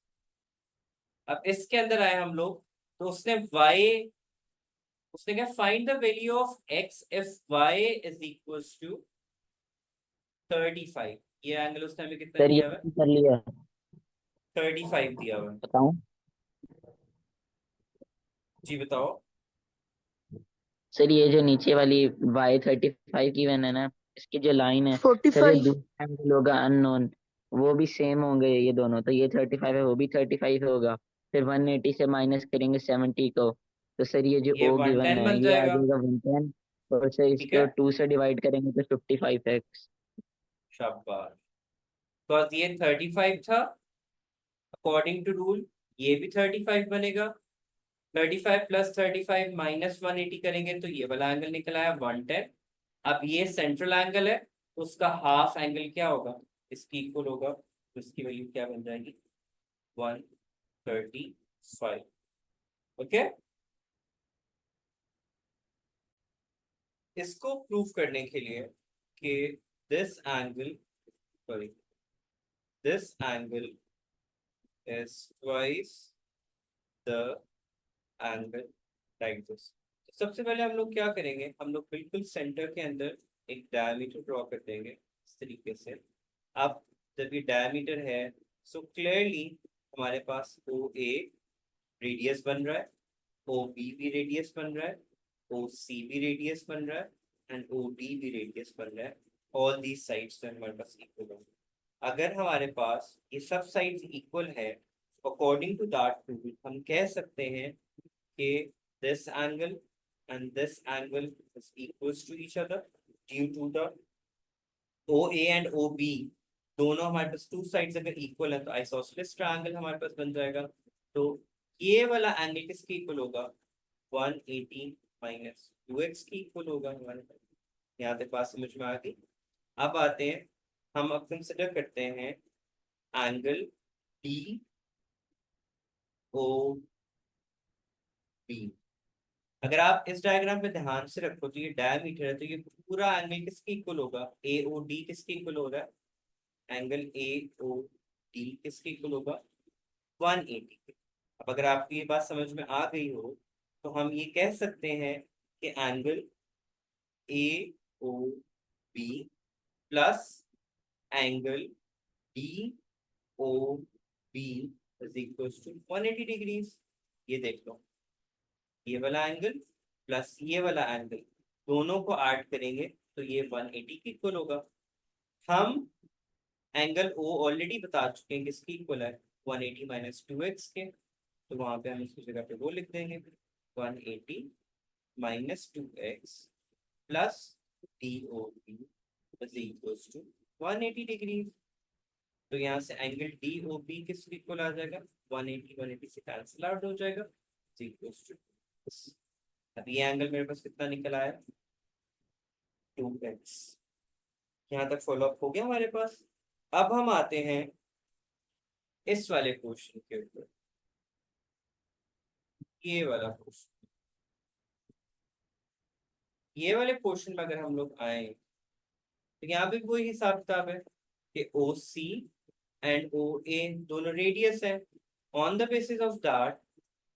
अब इसके अंदर आए हम लोग, तो उसने क्या, find the value of x if y is equals to 35। ये एंगल उसने हमें कितना सर ये दिया हुआ है, कर लिया, 35 दिया हुआ है। बताऊं? जी बताओ। सर ये जो नीचे वाली Y35 की वेन है ना, इसकी जो लाइन है, सर जो 45। दूसरा एंगल होगा अननोन, वो भी सेम होंगे ये दोनों। तो ये 35 है, वो भी 35 होगा। फिर 180 से माइनस करेंगे 70 को, तो सर ये जो ये ओ गिवन 110 है बन ये आ जाएगा, जाएगा 110। और सर ठीक है, इसको 2 से डिवाइड करेंगे तो 55x। शाबाश। तो ये 35 था अकॉर्डिंग टू रूल, ये भी 35 बनेगा। 35 प्लस 35 माइनस 180 करेंगे तो ये वाला एंगल निकल आया 110। अब ये सेंट्रल एंगल है, तो उसका हाफ एंगल क्या होगा, इसकी इक्वल होगा, तो इसकी वैल्यू क्या बन जाएगी, 135। ओके, इसको प्रूव करने के लिए कि this angle, sorry, this angle is twice the angle like this. सबसे पहले हम लोग क्या करेंगे, हम लोग बिल्कुल सेंटर के अंदर एक डायमीटर ड्रॉ कर देंगे इस तरीके से। अब जब ये डायमीटर है, सो क्लियरली हमारे पास ओ ए रेडियस बन रहा है, ओ बी भी रेडियस बन रहा है, ओ सी भी रेडियस बन रहा है एंड ओ डी भी रेडियस बन रहा है। ऑल दीज साइड्स जो हमारे पास इक्वल होंगे। अगर हमारे पास ये सब साइड्स इक्वल है, अकॉर्डिंग टू दैट रूल हम कह सकते हैं कि this angle and this angle is equals to each other due to the OA and OB दोनों हमारे पास टू साइड्स अगर इक्वल है तो आइसोसेलेस ट्रायंगल हमारे पास बन जाएगा। तो ये वाला एंगल किसके इक्वल होगा, 180 माइनस 2x की इक्वल होगा हमारे पास। यहाँ तक बात समझ में आ गई। अब आते हैं, हम अब कंसिडर करते हैं एंगल डी ओ बी। अगर आप इस डायग्राम पे ध्यान से रखो तो ये डायमीटर है, तो ये पूरा एंगल किसके इक्वल होगा, ए ओ डी किसके इक्वल हो रहा है, एंगल ए ओ डी किसके इक्वल होगा, 180 के। अब अगर आपको ये बात समझ में आ गई हो तो हम ये कह सकते हैं कि angle A O B plus angle D O B is equal to 180 degrees. ये देख लो, ये वाला एंगल प्लस ये वाला एंगल दोनों को ऐड करेंगे तो ये 180 के इक्वल होगा। हम एंगल ओ ऑलरेडी बता चुके हैं किसकी इक्वल है, 180 माइनस 2x के, तो वहां पे हम इसकी जगह पे वो लिख देंगे 180 minus 2x plus D O B is equal to 180 degree. तो यहाँ से एंगल डी ओ बी किस इक्वल आ जाएगा, 180 से कैंसिल आउट हो जाएगा, इज इक्वल टू। अब ये एंगल मेरे पास कितना निकल आया, 2x। यहाँ तक फॉलो अप हो गया हमारे पास। अब हम आते हैं इस वाले क्वेश्चन के ऊपर, ये वाला क्वेश्चन। ये वाले क्वेश्चन में अगर हम लोग आए तो यहाँ पे वही हिसाब किताब है कि ओ सी एंड ओ ए दोनों रेडियस है। On the basis of that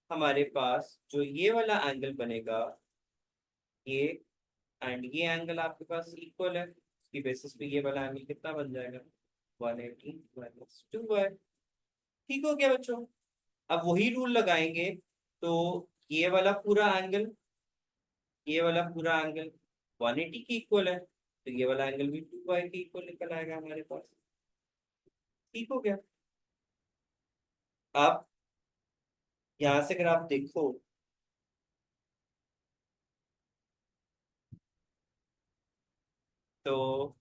हमारे पास जो ये वाला एंगल बनेगा, ये एंड ये एंगल आपके पास इक्वल है, उसकी बेसिस पे ये वाला एंगल कितना बन जाएगा, 180 माइनस 2y। ठीक हो गया बच्चों। अब वही रूल लगाएंगे तो ये वाला पूरा एंगल, ये वाला पूरा एंगल 180 की इक्वल है, तो ये वाला एंगल भी 2y के इक्वल निकल आएगा हमारे पास। ठीक हो गया। अब यहां से अगर आप देखो तो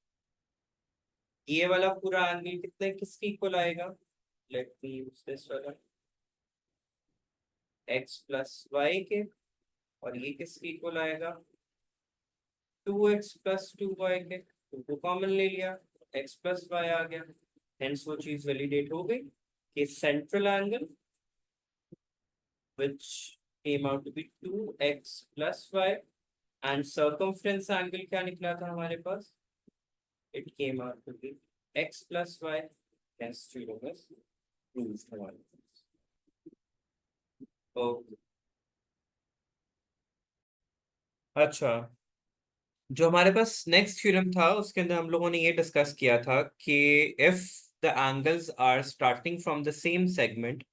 ये वाला पूरा एंगल कितने किसके इक्वल आएगा, लेट मी यूज दिस वाला, x प्लस वाई के, और ये किसके इक्वल आएगा, 2x प्लस 2y के। 2 को कॉमन ले लिया, x प्लस वाई आ गया, हेंस वो चीज वैलिडेट हो गई कि central angle which came out to be 2x plus y and circumference angle क्या निकला था हमारे पास, it came out to be x plus y, hence theorem is proved हमारे पास। ओके, अच्छा, जो हमारे पास नेक्स्ट थ्योरम था उसके अंदर हम लोगों ने ये डिस्कस किया था कि if the angles are starting from the same segment,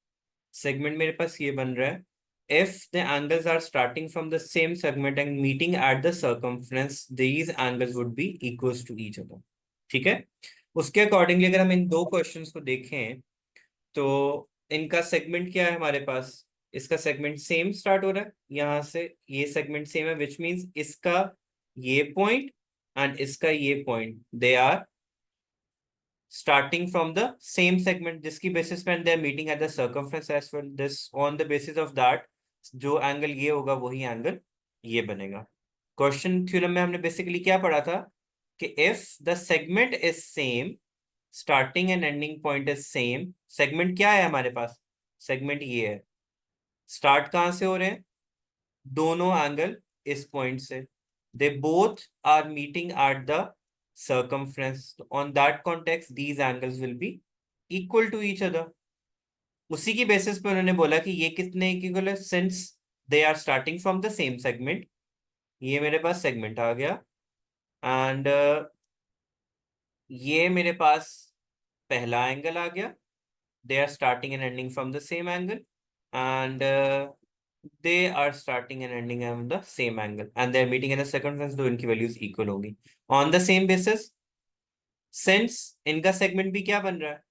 segment मेरे पास ये बन रहा है, if the angles are starting from the same segment and meeting at the circumference, these angles would be equals to each other। ठीक है। उसके accordingly अगर हम इन दो क्वेश्चंस को देखें तो इनका सेगमेंट क्या है हमारे पास, इसका सेगमेंट सेम स्टार्ट हो रहा है, यहाँ से ये सेगमेंट सेम है, विच मीन्स इसका ये पॉइंट एंड इसका ये point, they are starting from the same segment, जिसकी बेसिस पे they are meeting at the circumference as well, this on the basis of that जो एंगल ये होगा वही एंगल ये बनेगा। क्वेश्चन थ्योरम में हमने बेसिकली क्या पढ़ा था कि if the segment is same, starting and ending point is same, segment क्या है हमारे पास, सेगमेंट ये है, स्टार्ट कहां से हो रहे हैं, दोनों एंगल इस पॉइंट से, they both are meeting at the circumference, on that context these angles will be equal to each other। उसी की बेसिस पे उन्होंने बोला कि ये कितने इक्वल है, since they are starting from the same segment, ये मेरे पास सेगमेंट आ गया एंड ये मेरे पास पहला एंगल आ गया, they are starting and ending from the same angle and they are starting and ending on the same angle and they are meeting in the circumference, तो इनकी values equal होगी on the same basis। since इनका segment भी क्या बन रहा है,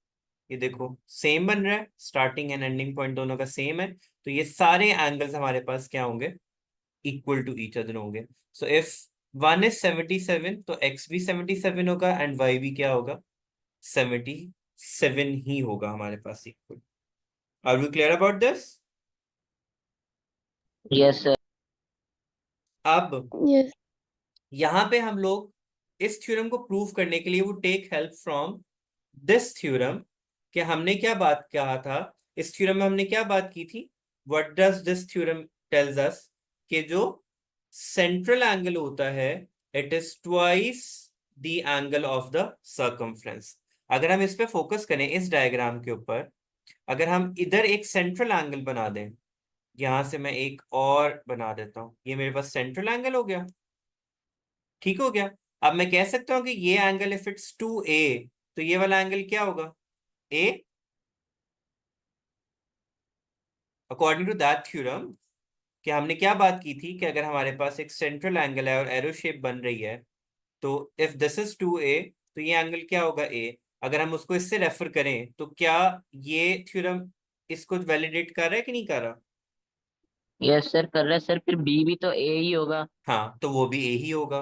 ये देखो सेम बन रहा है, स्टार्टिंग एंड एंडिंग पॉइंट दोनों का सेम है, तो ये सारे एंगल्स हमारे पास क्या होंगे, इक्वल टू ईच अदर होंगे। सो इफ वन इज 77 तो x भी 77 होगा एंड y भी क्या होगा, 77 ही होगा हमारे पास equal. Are we clear about this? Yes sir. अब यस यहाँ पे हम लोग इस थ्योरम को प्रूव करने के लिए वो take help from this theorem, कि हमने क्या बात कहा था, इस थ्योरम में हमने क्या बात की थी, what does this theorem tells us, कि जो सेंट्रल एंगल होता है it is twice the angle of the circumference. अगर हम इस पे फोकस करें इस डायग्राम के ऊपर अगर हम इधर एक सेंट्रल एंगल बना दें, यहां से मैं एक और बना देता हूं, ये मेरे पास सेंट्रल एंगल हो गया, ठीक हो गया। अब मैं कह सकता हूं कि ये एंगल इफ इट्स 2a, तो ये वाला एंगल क्या होगा, a। According to that theorem, कि हमने क्या बात की थी कि अगर हमारे पास एक सेंट्रल एंगल है और एरो शेप बन रही है, तो इफ दिस इज 2a, तो ये एंगल क्या होगा, a। अगर हम उसको इससे रेफर करें तो क्या ये थ्योरम इसको वैलिडेट कर रहा है कि नहीं कर रहा? यस सर, कर रहा है सर, फिर बी भी तो ए ही होगा। हाँ, तो वो भी a ही होगा,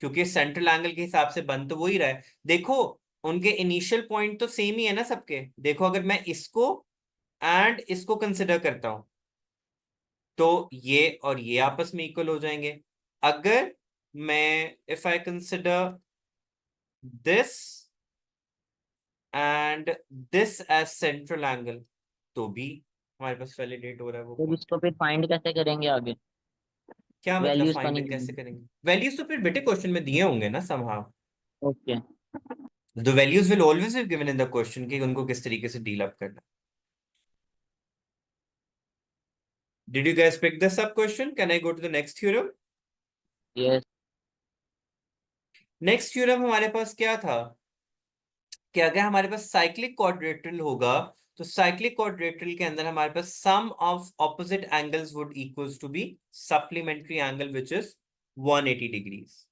क्योंकि सेंट्रल एंगल के हिसाब से बन तो वो ही रहा है। देखो, उनके इनिशियल पॉइंट तो सेम ही है ना सबके। देखो, अगर मैं इसको एंड इसको कंसिडर करता हूं, तो ये और ये आपस में इक्वल हो जाएंगे। अगर मैं if I consider this and this as central angle, तो भी हमारे पास वैलिडेट हो रहा है वो फिर पॉइंट। इसको फिर फाइंड कैसे करेंगे आगे? क्या मतलब वैल्यूज तो नहीं फाइंडिंग कैसे देंगे। करेंगे? वैल्यूज तो फिर बेटे क्वेश्चन में दिए होंगे ना somehow. Okay. The values will always be given in the question कि उनको किस तरीके से डील अप करना। Did you guys pick this up question? Can I go to the next theorem? Yes. Next theorem हमारे पास क्या था, कि अगर हमारे पास साइक्लिक क्वाड्रेट्रल होगा, तो साइक्लिक क्वाड्रेट्रल के अंदर हमारे पास sum of opposite angles would equals to be supplementary angle which is 180 degrees.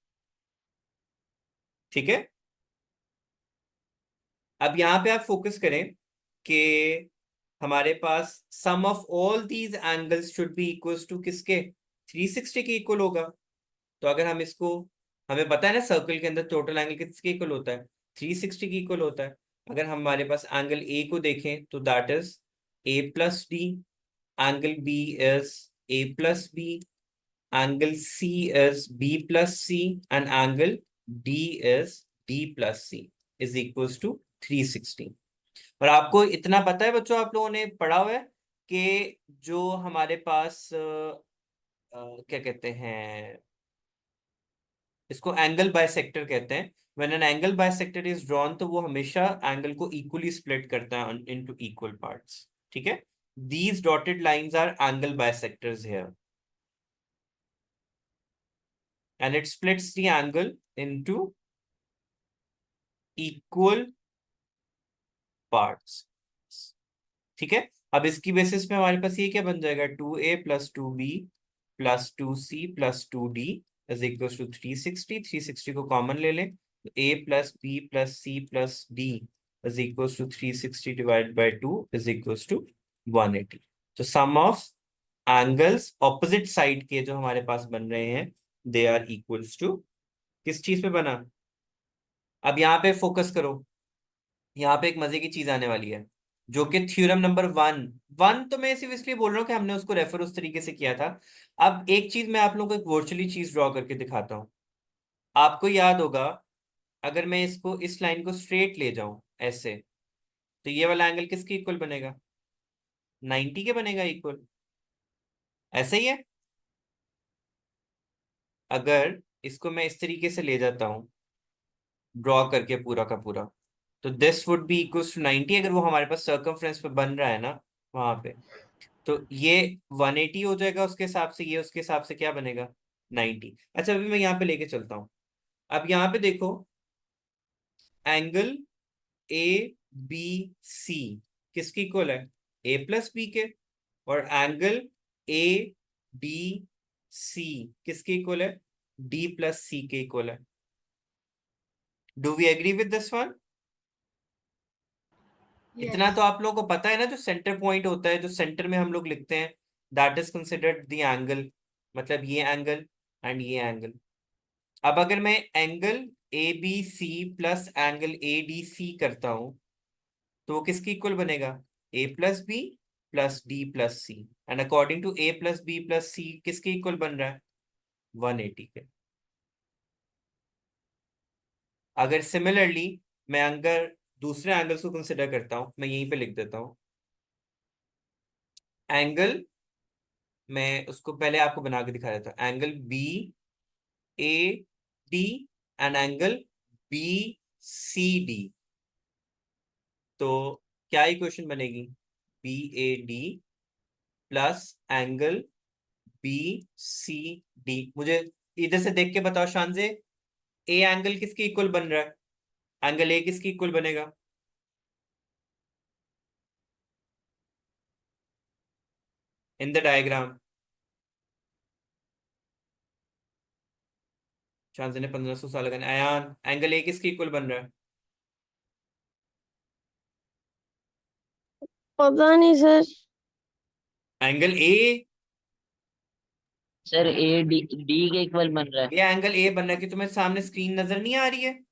ठीक है। अब यहां पे आप फोकस करें कि हमारे पास sum of all these angles should be equals to किसके, 360 के इक्वल होगा। तो अगर हम इसको, हमें पता है ना सर्कल के अंदर टोटल एंगल किसके इक्वल होता है, 360 के इक्वल होता है। अगर हमारे पास एंगल ए को देखें तो that is A plus D, angle B is A plus B, angle C is B plus C, and angle D is D plus C is equals to 360। और आपको इतना पता है बच्चों, आप लोगों ने पढ़ा हुआ है कि जो हमारे पास क्या कहते हैं, इसको एंगल बाइसेक्टर कहते हैं। When an angle bisector is drawn, तो वो हमेशा एंगल को इक्वली स्प्लिट करता है इनटू इक्वल पार्ट्स। ठीक है। These dotted lines R angle bisectors here, and it splits the angle into equal parts. ठीक है। अब इसकी बेसिस पे हमारे पास ये क्या बन जाएगा, 2a plus 2b plus 2c plus 2d is equal to 360। 360 को कॉमन ले लें, तो a plus b plus c plus d is equal to 360 divide by 2 is equal to 180। तो sum of angles opposite side के जो हमारे पास बन रहे हैं, दे आर इक्वल्स टू किस चीज पे बना। अब यहाँ पे फोकस करो, यहाँ पे एक मजे की चीज आने वाली है, जो कि थ्योरम नंबर 1। 1 तो मैं सिर्फ इसलिए बोल रहा हूँ कि हमने उसको रेफर उस तरीके से किया था। अब एक चीज मैं आप लोगों को एक वर्चुअली चीज ड्रॉ करके दिखाता हूँ। आपको याद होगा, अगर मैं इसको इस लाइन को स्ट्रेट ले जाऊं ऐसे, तो ये वाला एंगल किसके इक्वल बनेगा, 90 के बनेगा इक्वल। ऐसे ही है। अगर इसको मैं इस तरीके से ले जाता हूँ ड्रॉ करके पूरा का पूरा, तो this would be equal to 90, अगर वो हमारे पास सर्कमफ्रेंस पे बन रहा है ना वहां पे, तो ये 180 हो जाएगा उसके हिसाब से, ये उसके हिसाब से क्या बनेगा, 90। अच्छा, अभी मैं यहाँ पे लेके चलता हूँ। अब यहाँ पे देखो, एंगल ए बी सी किसकी इक्वल है, ए प्लस बी के। और एंगल ए बी सी किसके इक्वल है, डी प्लस सी के इक्वल है। Do we agree with this one? इतना तो आप लोगों को पता है ना, जो सेंटर पॉइंट होता है, जो सेंटर में हम लोग लिखते हैं, that is considered the angle. मतलब ये एंगल एंड ये एंगल। अब अगर मैं angle A B C plus angle A D C करता हूं, तो वो किसकी इक्वल बनेगा, A plus B plus D plus C. And according to A plus B plus C किसके इक्वल बन रहा है, 180 के। अगर सिमिलरली मैं अगर दूसरे एंगल्स को कंसिडर करता हूं, मैं यहीं पे लिख देता हूं एंगल, मैं उसको पहले आपको बना के दिखा देता हूं, angle B A D and angle B C D. तो क्या इक्वेशन बनेगी, BAD प्लस एंगल BCD। मुझे इधर से देख के बताओ शान से, ए एंगल किसके इक्वल बन रहा है? एंगल ए किसके इक्वल बनेगा? इन द डायग्राम शान से ने 1500 साल लगाने। अयान, एंगल ए किसके इक्वल बन रहा है? पता नहीं sir. Angle A, sir A D D के इक्वल बन रहा है। ये एंगल ए बन रहा है कि तुम्हें सामने स्क्रीन नजर नहीं आ रही है?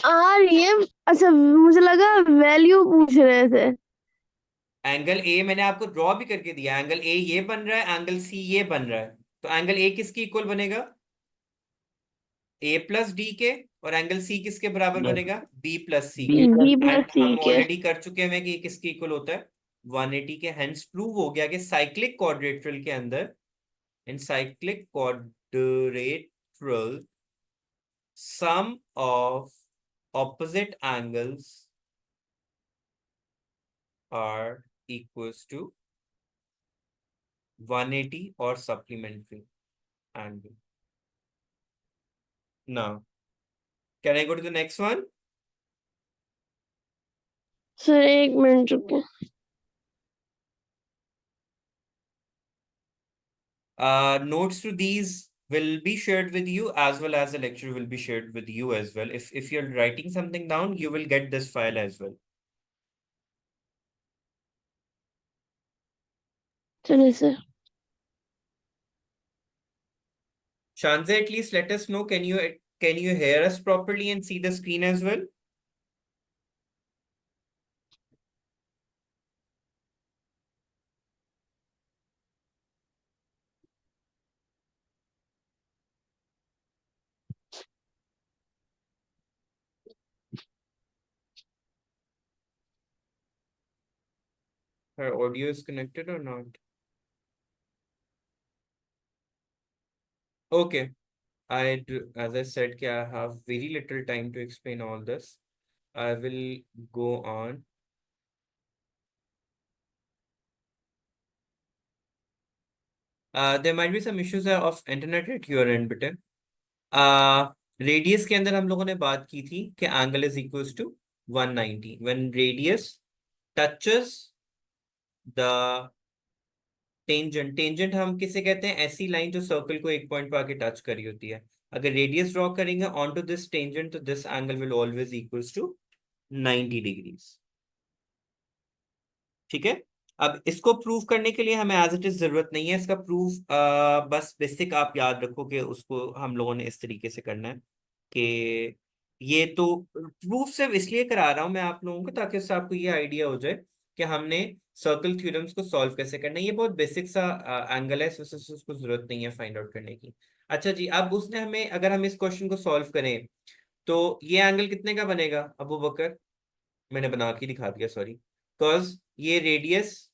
आ रही है। अच्छा मुझे लगा वैल्यू पूछ रहे थे। एंगल ए मैंने आपको ड्रॉ भी करके दिया। एंगल ए ये बन रहा है, एंगल सी ये बन रहा है। तो एंगल ए किसकी इक्वल बनेगा? ए प्लस डी के। और एंगल सी किसके बराबर बनेगा? बी प्लस सी बी के। प्लस बी एंड प्लस सी हम के। ऑलरेडी कर चुके हैं कि ये किसके इक्वल होता है? 180 के। हेंस प्रूव हो गया कि साइक्लिक क्वाड्रेट्रल के अंदर, in cyclic quadrilateral, sum of opposite angles are equals to 180 or supplementary angle. Now, can I go to the next one? Sir एक मिनट रुके। Notes to these will be shared with you, as well as the lecture will be shared with you as well. If you're writing something down, you will get this file as well. चलिए sir. Shanze, at least let us know, can you hear us properly and see the screen as well? Her audio is connected or not? Okay. As I said, I have very little time to explain all this. I will go on. There might be some issues of internet at your end, बेटे। Radius के अंदर हम लोगों ने बात की थी कि angle is equals to 190 when radius touches the tangent. Tangent हम किसे कहते हैं? ऐसी लाइन जो सर्कल को एक पॉइंट पर आके टच करी होती है। अगर रेडियस ड्रॉ करेंगे ऑन टू दिस टेंजेंट, तो this angle will always equals to 90 degrees. ठीक है। अब इसको प्रूव करने के लिए हमें एज इट इज जरूरत नहीं है इसका प्रूफ। बस बेसिक आप याद रखो कि उसको हम लोगों ने इस तरीके से करना है कि ये तो प्रूफ सिर्फ इसलिए करा रहा हूं मैं आप लोगों को, ताकि उससे आपको ये आइडिया हो जाए कि हमने सर्कल थ्योरम्स को सॉल्व कैसे करना है। ये बहुत बेसिक सा एंगल है, उसको जरूरत नहीं है फाइंड आउट करने की। अच्छा जी, अब उसने हमें, अगर हम इस क्वेश्चन को सॉल्व करें तो ये एंगल कितने का बनेगा अबू बकर? मैंने बना के दिखा दिया, सॉरी। बिकॉज ये radius,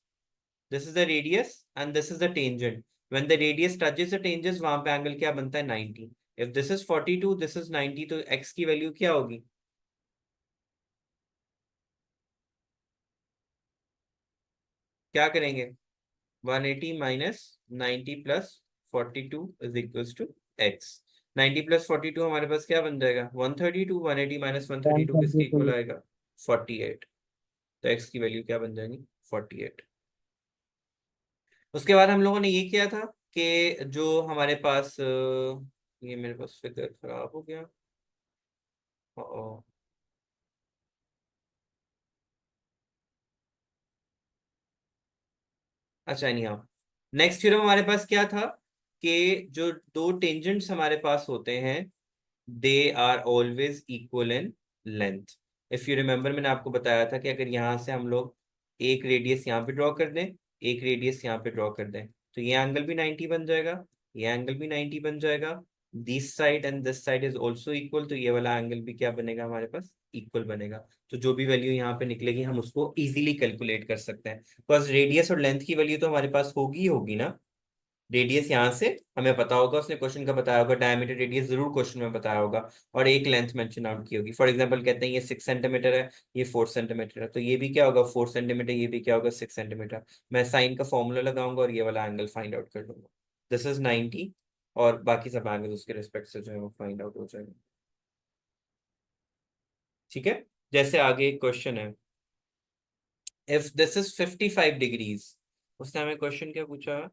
this is the radius and this is the tangent. When the radius touches the tangent, वहां पे एंगल क्या बनता है? 90. If this is 42, this is 90, तो x की वैल्यू क्या होगी? क्या करेंगे? 180 minus 90 plus 42 is equals to x। 90 plus 42 हमारे पास क्या बन जाएगा? 132। 180 माइनस 132 किसके इक्वल आएगा? 48। तो x की वैल्यू क्या बन जाएगी? 48। उसके बाद हम लोगों ने ये किया था कि जो हमारे पास ये मेरे पास फिगर खराब हो गया। ओ, अच्छा नहीं, हाँ। नेक्स्ट थ्योरम हमारे पास क्या था कि जो दो टेंजेंट्स हमारे पास होते हैं, they are always equal in length. If you remember, मैंने आपको बताया था कि अगर यहाँ से हम लोग एक रेडियस यहाँ पे ड्रॉ कर दें, एक रेडियस यहाँ पे ड्रॉ कर दें, तो ये एंगल भी 90 बन जाएगा, ये एंगल भी 90 बन जाएगा। This side and this side is also equal, तो ये वाला एंगल भी क्या बनेगा हमारे पास? इक्वल बनेगा। तो जो भी वैल्यू यहाँ पे निकलेगी हम उसको इजीली कैलकुलेट कर सकते हैं, बिकॉज रेडियस और लेंथ की वैल्यू तो हमारे पास होगी ही होगी ना। रेडियस यहाँ से हमें पता होगा, उसने क्वेश्चन का बताया होगा, डायमीटर रेडियस जरूर क्वेश्चन में बताया होगा, और एक लेंथ मेंशन आउट की होगी। फॉर एग्जांपल कहते हैं ये 6 सेंटीमीटर है, ये 4 सेंटीमीटर है, तो ये भी क्या होगा 4 सेंटीमीटर, ये भी क्या होगा 6 सेंटीमीटर। मैं साइन का फॉर्मूला लगाऊंगा और ये वाला एंगल फाइंड आउट कर लूंगा। दिस इज 90, और बाकी सब एंगल उसके रिस्पेक्ट से जो है वो फाइंड आउट हो जाएगा। ठीक है, जैसे आगे एक क्वेश्चन है, इफ दिस इज 55 डिग्रीज, उसने हमें क्वेश्चन क्या पूछा है?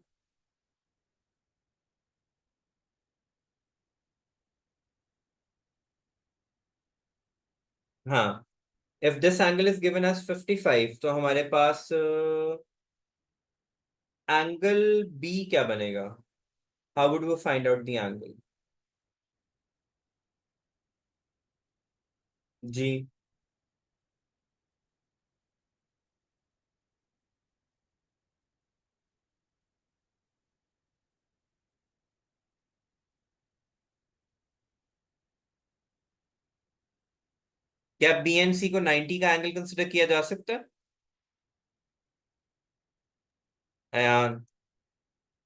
हाँ, if this angle is given as 55, तो हमारे पास एंगल बी क्या बनेगा? How would we find out the angle? जी, क्या बी एंड सी को 90 का एंगल कंसिडर किया जा सकता है? Ayaan,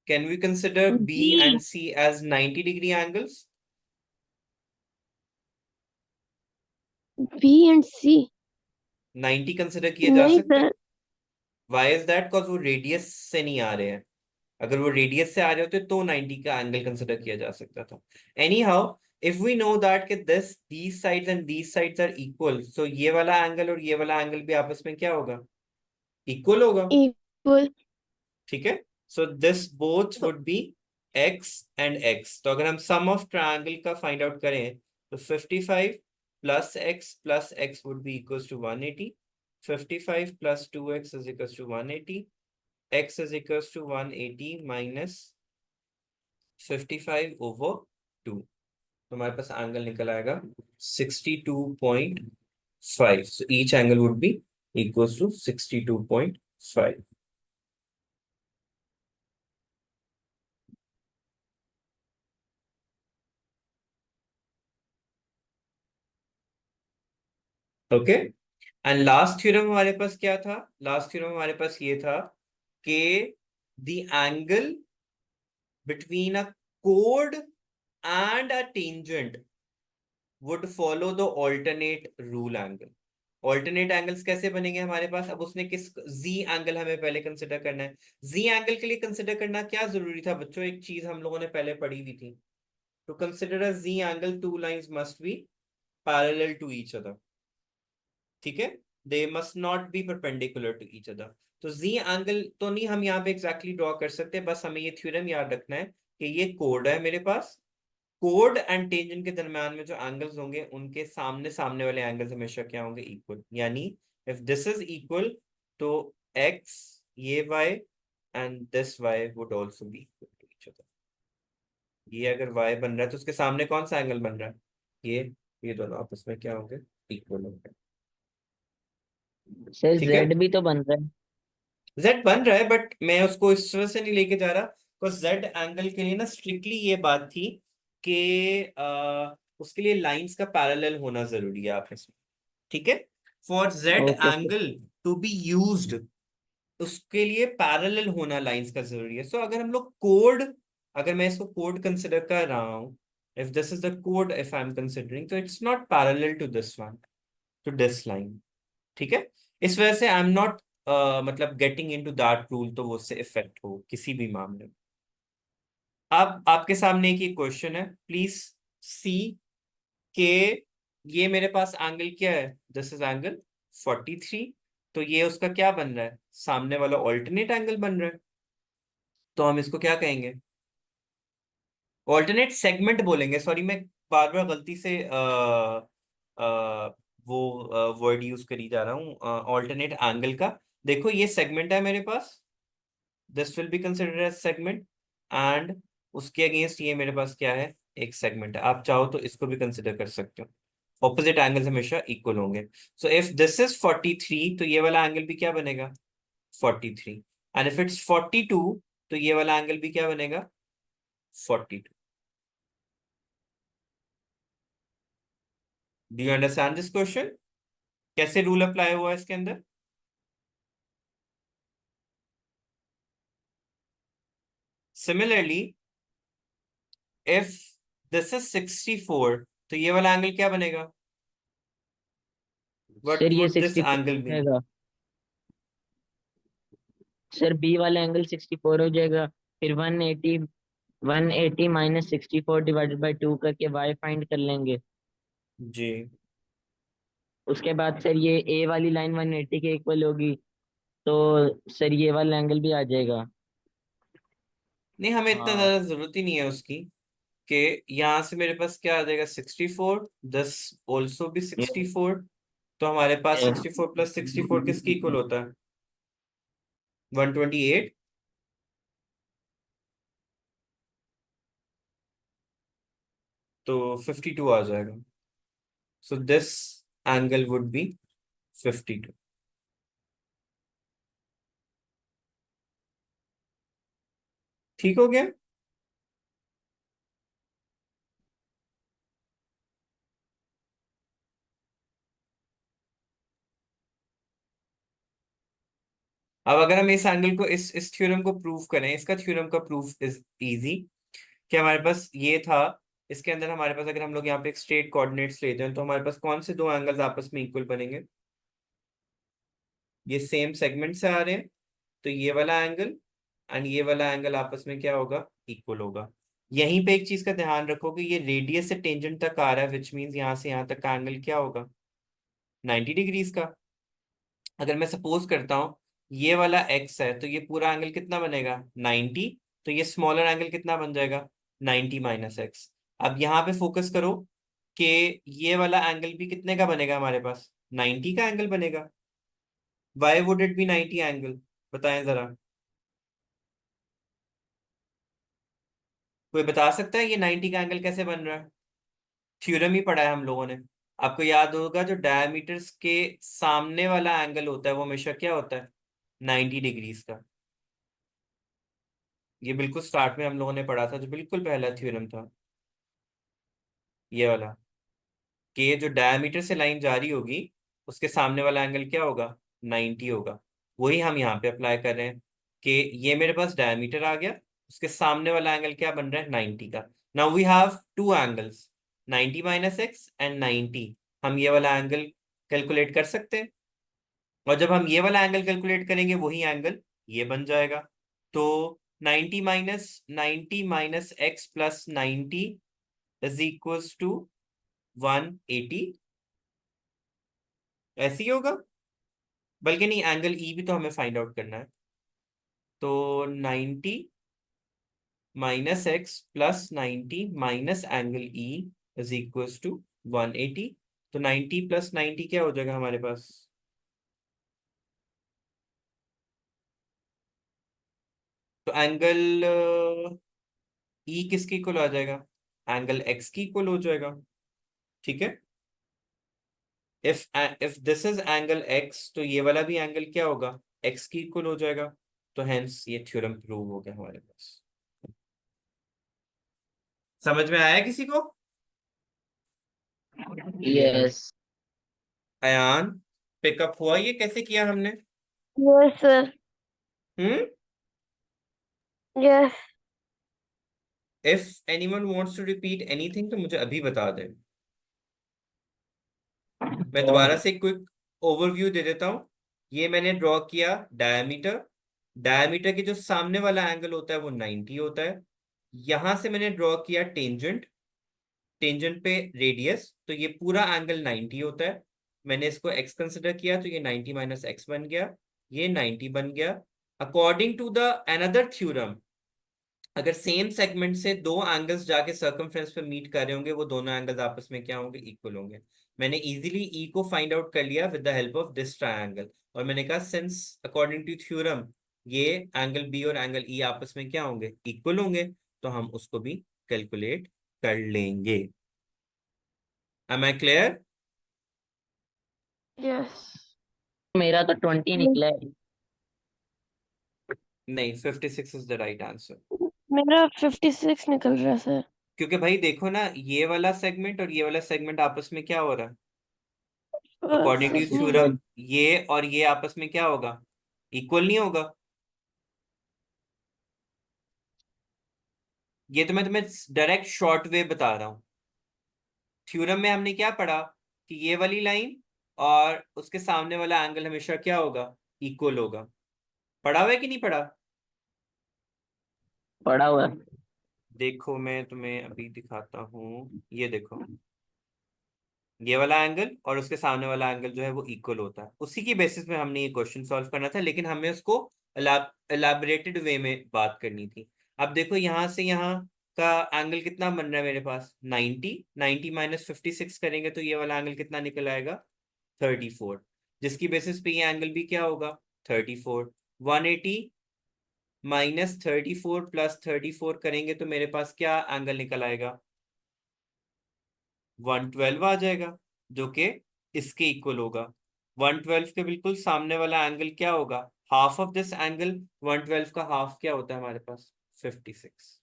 can we consider B जी। And C as 90 degree angles? B and C. 90 consider किए जा नहीं सकते हैं। Sir. Why is that? Because वो रेडियस से नहीं आ रहे हैं। अगर वो रेडियस से आ रहे होते तो 90 का एंगल कंसिडर किया जा सकता था। Anyhow, if we know that कि this these sides and these sides are equal, so ये वाला एंगल और ये वाला एंगल भी आपस में क्या होगा? इक्वल होगा। इक्वल। ठीक है, so this both would be x and x। तो अगर हम सम ऑफ ट्रायंगल का फाइंड आउट करें, तो 55 plus x would be equals to 180। 55 plus 2x is equals to 180। x is equals to 180 minus 55 over 2। तो हमारे पास एंगल निकल आएगा 62.5। So each angle would be equals to 62.5। Okay, and last theorem हमारे पास क्या था? लास्ट थ्योरम हमारे पास ये था कि the angle between a chord and a tangent would follow the alternate rule angle। Alternate angles कैसे बनेंगे हमारे पास? अब उसने किस जी एंगल हमें पहले कंसिडर करना है। जी एंगल के लिए कंसिडर करना क्या जरूरी था बच्चों? एक चीज हम लोगों ने पहले पढ़ी हुई थी, to consider a G angle two lines must be parallel to each other. ठीक है, they must not be perpendicular to each other. तो जी एंगल तो नहीं हम यहाँ पे एग्जैक्टली ड्रॉ कर सकते, बस हमें ये थ्योरम याद रखना है कि ये कोड है मेरे पास। कोड एंड टेंजेंट के दरम्यान में जो एंगल्स होंगे उनके सामने सामने वाले एंगल्स हमेशा क्या होंगे? इक्वल। यानी इफ दिस इज इक्वल, तो x ये y and this y would also be equal to each other. ये अगर y बन रहा है तो उसके सामने कौन सा एंगल बन रहा है? ये दोनों आपस में क्या होंगे? इक्वल होंगे। सर ठीक है, जेड भी तो बन रहा है। z बन रहा है, बट मैं उसको इस तरह से नहीं लेके जा रहा, बिकॉज z एंगल के लिए ना स्ट्रिक्टली ये बात थी कि उसके लिए लाइंस का पैरेलल होना जरूरी है आपस में। ठीक है, for Z okay sir. Angle to be used, उसके लिए पैरेलल होना लाइंस का जरूरी है। सो अगर हम लोग कोड, अगर मैं इसको कोड कंसिडर कर रहा हूं, इफ दिस इज द कोड, इफ आई एम कंसिडरिंग, तो it's not parallel to this one, to this line. ठीक है, इस वजह से आई एम नॉट मतलब गेटिंग इनटू दैट रूल, तो वो उससे इफेक्ट हो किसी भी मामले में। अब आपके सामने एक क्वेश्चन है, प्लीज सी के, ये मेरे पास एंगल क्या है? This is angle 43। तो ये उसका क्या बन रहा है? सामने वाला ऑल्टरनेट एंगल बन रहा है। तो हम इसको क्या कहेंगे? ऑल्टरनेट सेगमेंट बोलेंगे। सॉरी, मैं बार बार गलती से वो वर्ड यूज करी जा रहा हूँ ऑल्टरनेट एंगल का। देखो ये सेगमेंट है मेरे पास, this will be considered as segment, and उसके अगेंस्ट ये मेरे पास क्या है? एक सेगमेंट है। आप चाहो तो इसको भी कंसिडर कर सकते हो। ऑपोजिट एंगल्स हमेशा इक्वल होंगे। सो इफ दिस इज 43, तो ये वाला एंगल भी क्या बनेगा? 43। एंड इफ इट्स 42, तो ये वाला एंगल भी क्या बनेगा? 42। Do you understand this question? कैसे रूल अप्लाई हुआ है इसके अंदर? सिमिलरली इफ दिस इज 64, तो ये वाला एंगल क्या बनेगा? व्हाट सर ये वुड दिस 64 एंगल हो बी? जाएगा। सर बी वाला एंगल 64 हो जाएगा। फिर 180 माइनस 64 डिवाइडेड बाई 2 करके वाई फाइंड कर लेंगे। जी उसके बाद सर ये ए वाली लाइन 180 के इक्वल होगी, तो सर ये वाला एंगल भी आ जाएगा। नहीं, हमें इतना हाँ। ज्यादा जरूरत ही नहीं है उसकी। कि यहाँ से मेरे पास क्या आ जाएगा? 64, दस ऑल्सो भी 64। तो हमारे पास 64 प्लस 64 किसकी इक्वल होता है? 128। तो 52 आ जाएगा। So this angle would B 52। ठीक हो गया? अब अगर हम इस एंगल को, इस थ्योरम को प्रूव करें, इसका थ्योरम का प्रूफ इज इजी। कि हमारे पास ये था, इसके अंदर हमारे पास अगर हम लोग यहाँ पे एक स्ट्रेट कोऑर्डिनेट्स लेते हैं, तो हमारे पास कौन से दो एंगल्स आपस में इक्वल बनेंगे? ये सेम सेगमेंट से आ रहे हैं, तो ये वाला एंगल एंड ये वाला एंगल आपस में क्या होगा? इक्वल होगा। यहीं पे एक चीज का ध्यान रखोगे, ये रेडियस से टेंजेंट तक आ रहा है, विच मीन्स यहाँ से यहाँ तक का एंगल क्या होगा? 90 डिग्रीज का। अगर मैं सपोज करता हूँ ये वाला x है, तो ये पूरा एंगल कितना बनेगा? 90। तो ये स्मॉलर एंगल कितना बन जाएगा? 90 माइनस एक्स। अब यहाँ पे फोकस करो कि ये वाला एंगल भी कितने का बनेगा हमारे पास? 90 का एंगल बनेगा। Why would it be 90 angle? बताएं जरा। कोई बता सकता है ये 90 का एंगल कैसे बन रहा है? थ्योरम ही पढ़ा है हम लोगों ने। आपको याद होगा जो डायमीटर्स के सामने वाला एंगल होता है वो हमेशा क्या होता है? 90 डिग्रीज का। ये बिल्कुल स्टार्ट में हम लोगों ने पढ़ा था, जो बिल्कुल पहला थ्योरम था ये वाला। कि ये जो डायमीटर से लाइन जा रही होगी उसके सामने वाला एंगल क्या होगा? 90 होगा। वही हम यहाँ पे अप्लाई कर रहे हैं कि ये मेरे पास डायमीटर आ गया, उसके सामने वाला एंगल क्या बन रहा है? 90 का। Now we have two angles, 90 minus X and 90। हम ये वाला एंगल कैलकुलेट कर सकते हैं, और जब हम ये वाला एंगल कैलकुलेट करेंगे वही एंगल ये बन जाएगा। तो 90 minus X plus 90 is equals to 180। ऐसे ही होगा। बल्कि नहीं, एंगल ई भी तो हमें फाइंड आउट करना है। तो 90 minus X plus 90 minus angle E is equals to 180। तो 90 प्लस 90 क्या हो जाएगा हमारे पास? तो एंगल ई किसके इक्वल आ जाएगा? एंगल एक्स की इक्वल हो जाएगा। ठीक है। If this is angle x, तो ये वाला भी एंगल क्या होगा? एक्स की इक्वल हो जाएगा। तो हेंस ये थ्योरम प्रूव हो गया हमारे पास। समझ में आया किसी को? यस। अयान, पिकअप हुआ ये कैसे किया हमने? Yes sir. Hmm. Yes. If anyone wants to repeat anything तो मुझे अभी बता दे। मैं दोबारा से क्विक ओवरव्यू दे देता हूँ। ये मैंने ड्रॉ किया डायमीटर। डायमीटर के जो सामने वाला एंगल होता है वो 90 होता है। यहां से मैंने ड्रॉ किया टेंजेंट, टेंजेंट पे रेडियस, तो ये पूरा एंगल 90 होता है। मैंने इसको x कंसिडर किया, तो ये 90 माइनस एक्स बन गया, ये 90 बन गया। According to the another theorem, अगर सेम सेगमेंट से दो एंगल्स जाके सर्कमफ्रेंस पे मीट कर रहे होंगे, वो दोनों एंगल्स आपस में क्या होंगे? इक्वल होंगे। मैंने इजीली ई को फाइंड आउट कर लिया with the help of this triangle, और मैंने कहा सिंस अकॉर्डिंग टू थ्योरम ये एंगल बी और एंगल ई आपस में क्या होंगे? इक्वल होंगे। तो हम उसको भी कैलकुलेट कर लेंगे। Am I clear? यस। मेरा तो 20 निकला है। नहीं, 56 इज द राइट आंसर। मेरा 56 निकल रहा है सर। क्योंकि भाई देखो ना, ये वाला सेगमेंट और ये वाला सेगमेंट आपस में क्या हो रहा है? अकॉर्डिंग टू नहीं। थ्योरम ये और ये आपस में क्या होगा? इक्वल नहीं होगा। ये तो मैं तुम्हें डायरेक्ट शॉर्ट वे बता रहा हूँ। थ्योरम में हमने क्या पढ़ा कि ये वाली लाइन और उसके सामने वाला एंगल हमेशा क्या होगा, इक्वल होगा। पढ़ा हुआ है कि नहीं पढ़ा? पड़ा हुआ है। देखो मैं तुम्हें अभी दिखाता हूँ, ये देखो, ये वाला एंगल और उसके सामने वाला एंगल जो है वो इक्वल होता है। उसी की बेसिस में हमने ये क्वेश्चन सॉल्व करना था, लेकिन हमें उसको एलाबरेटेड वे में बात करनी थी। अब देखो यहाँ से यहाँ का एंगल कितना बन रहा है मेरे पास, 90। 90 माइनस 56 करेंगे तो ये वाला एंगल कितना निकल आएगा, 34। जिसकी बेसिस पे ये एंगल भी क्या होगा, 34। 180 माइनस 34 प्लस 34 करेंगे तो मेरे पास क्या एंगल निकल आएगा, 112 आ जाएगा, जो कि इसके इक्वल होगा। 112 के बिल्कुल सामने वाला एंगल क्या होगा, हाफ ऑफ दिस एंगल। 112 का हाफ क्या होता है हमारे पास, 56।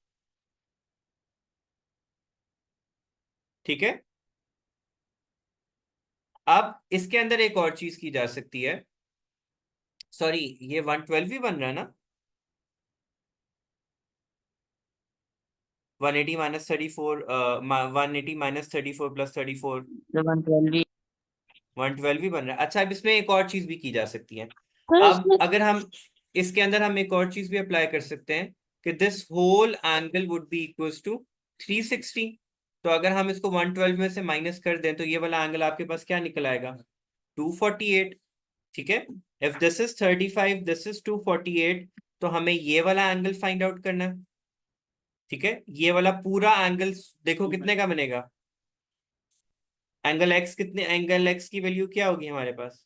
ठीक है। अब इसके अंदर एक और चीज की जा सकती है, सॉरी ये 112 भी बन रहा है ना, 180 माइनस 34, 180 माइनस 34 प्लस 34, 112। 112 भी बन रहा है। अच्छा, अब इसमें एक और चीज भी की जा सकती है। सर अब इसमें अगर हम इसके अंदर हम एक और चीज भी अप्लाई कर सकते हैं कि this whole angle would be equals to 360। तो अगर हम इसको 112 में से माइनस कर दें तो ये वाला एंगल आपके पास क्या निकल आएगा, 248। ठीक है। If this is 35, this is 248, तो हमें ये वाला एंगल फाइंड आउट करना है। ठीक है। ये वाला पूरा एंगल देखो कितने का बनेगा, एंगल एक्स कितने, एंगल एक्स की वैल्यू क्या होगी हमारे पास,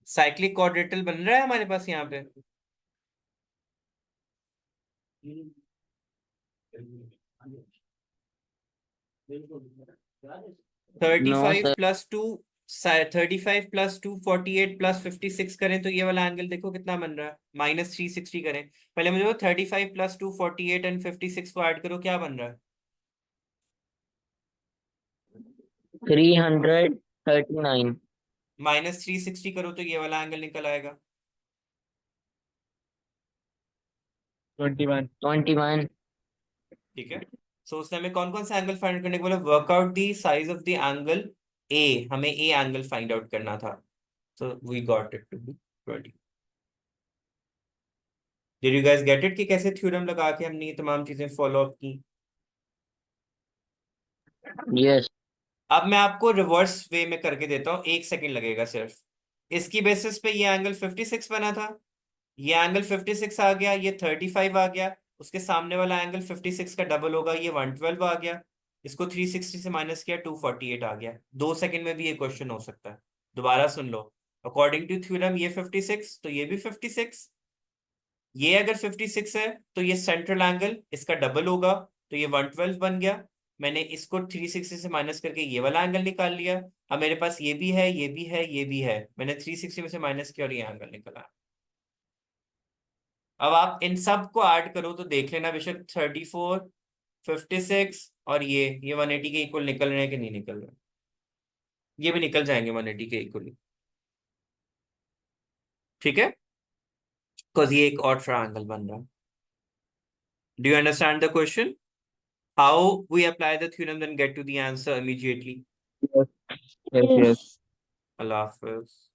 साइक्लिक क्वाड्रेटल बन रहा है हमारे पास यहाँ पे। 35 सर प्लस 2, 35 प्लस 248 प्लस 56 करें तो ये वाला एंगल देखो कितना बन रहा है, -360 करें। पहले मुझे वो 35 प्लस 248 एंड 56 को ऐड करो, क्या बन रहा है, 339। -360 करो तो ये वाला एंगल निकल आएगा। 21। 21। ठीक है। सो उसने हमें कौन कौन सा एंगल फाइंड करने को बोला, work out the size of the angle A, हमें ए एंगल फाइंड आउट करना था। So we got it to be 20। Did you guys get it कि कैसे थ्योरम लगा के हमने ये तमाम चीजें फॉलो अप की। यस। अब मैं आपको रिवर्स वे में करके देता हूँ, 1 सेकंड लगेगा सिर्फ। इसकी बेसिस पे ये एंगल 56 बना था, ये एंगल 56 आ गया, ये 35 आ गया, उसके सामने वाला एंगल 56 का डबल होगा, ये 112 आ गया, इसको 360 से माइनस किया, 248 आ गया। 2 सेकंड में भी ये क्वेश्चन हो सकता है। दोबारा सुन लो। अकॉर्डिंग टू थ्योरम ये 56 तो ये भी 56, ये अगर 56 है तो ये सेंट्रल एंगल इसका डबल होगा, तो ये 112 बन गया। मैंने इसको 360 से माइनस करके ये वाला एंगल निकाल लिया। अब मेरे पास ये भी है, ये भी है, ये भी है, मैंने 360 में से माइनस किया और ये एंगल निकला। अब आप इन सब को ऐड करो तो देख लेना बेशक 34, 56 और ये 180 के इक्वल निकल रहे हैं कि नहीं निकल रहे। ये भी निकल जाएंगे 180 के इक्वल। ठीक है, बिकॉज ये एक और ट्रायंगल बन रहा है। Do you understand the question, how we apply the theorem then get to the answer immediately. Yes, yes, यस yes. अल्लाह हाफिज।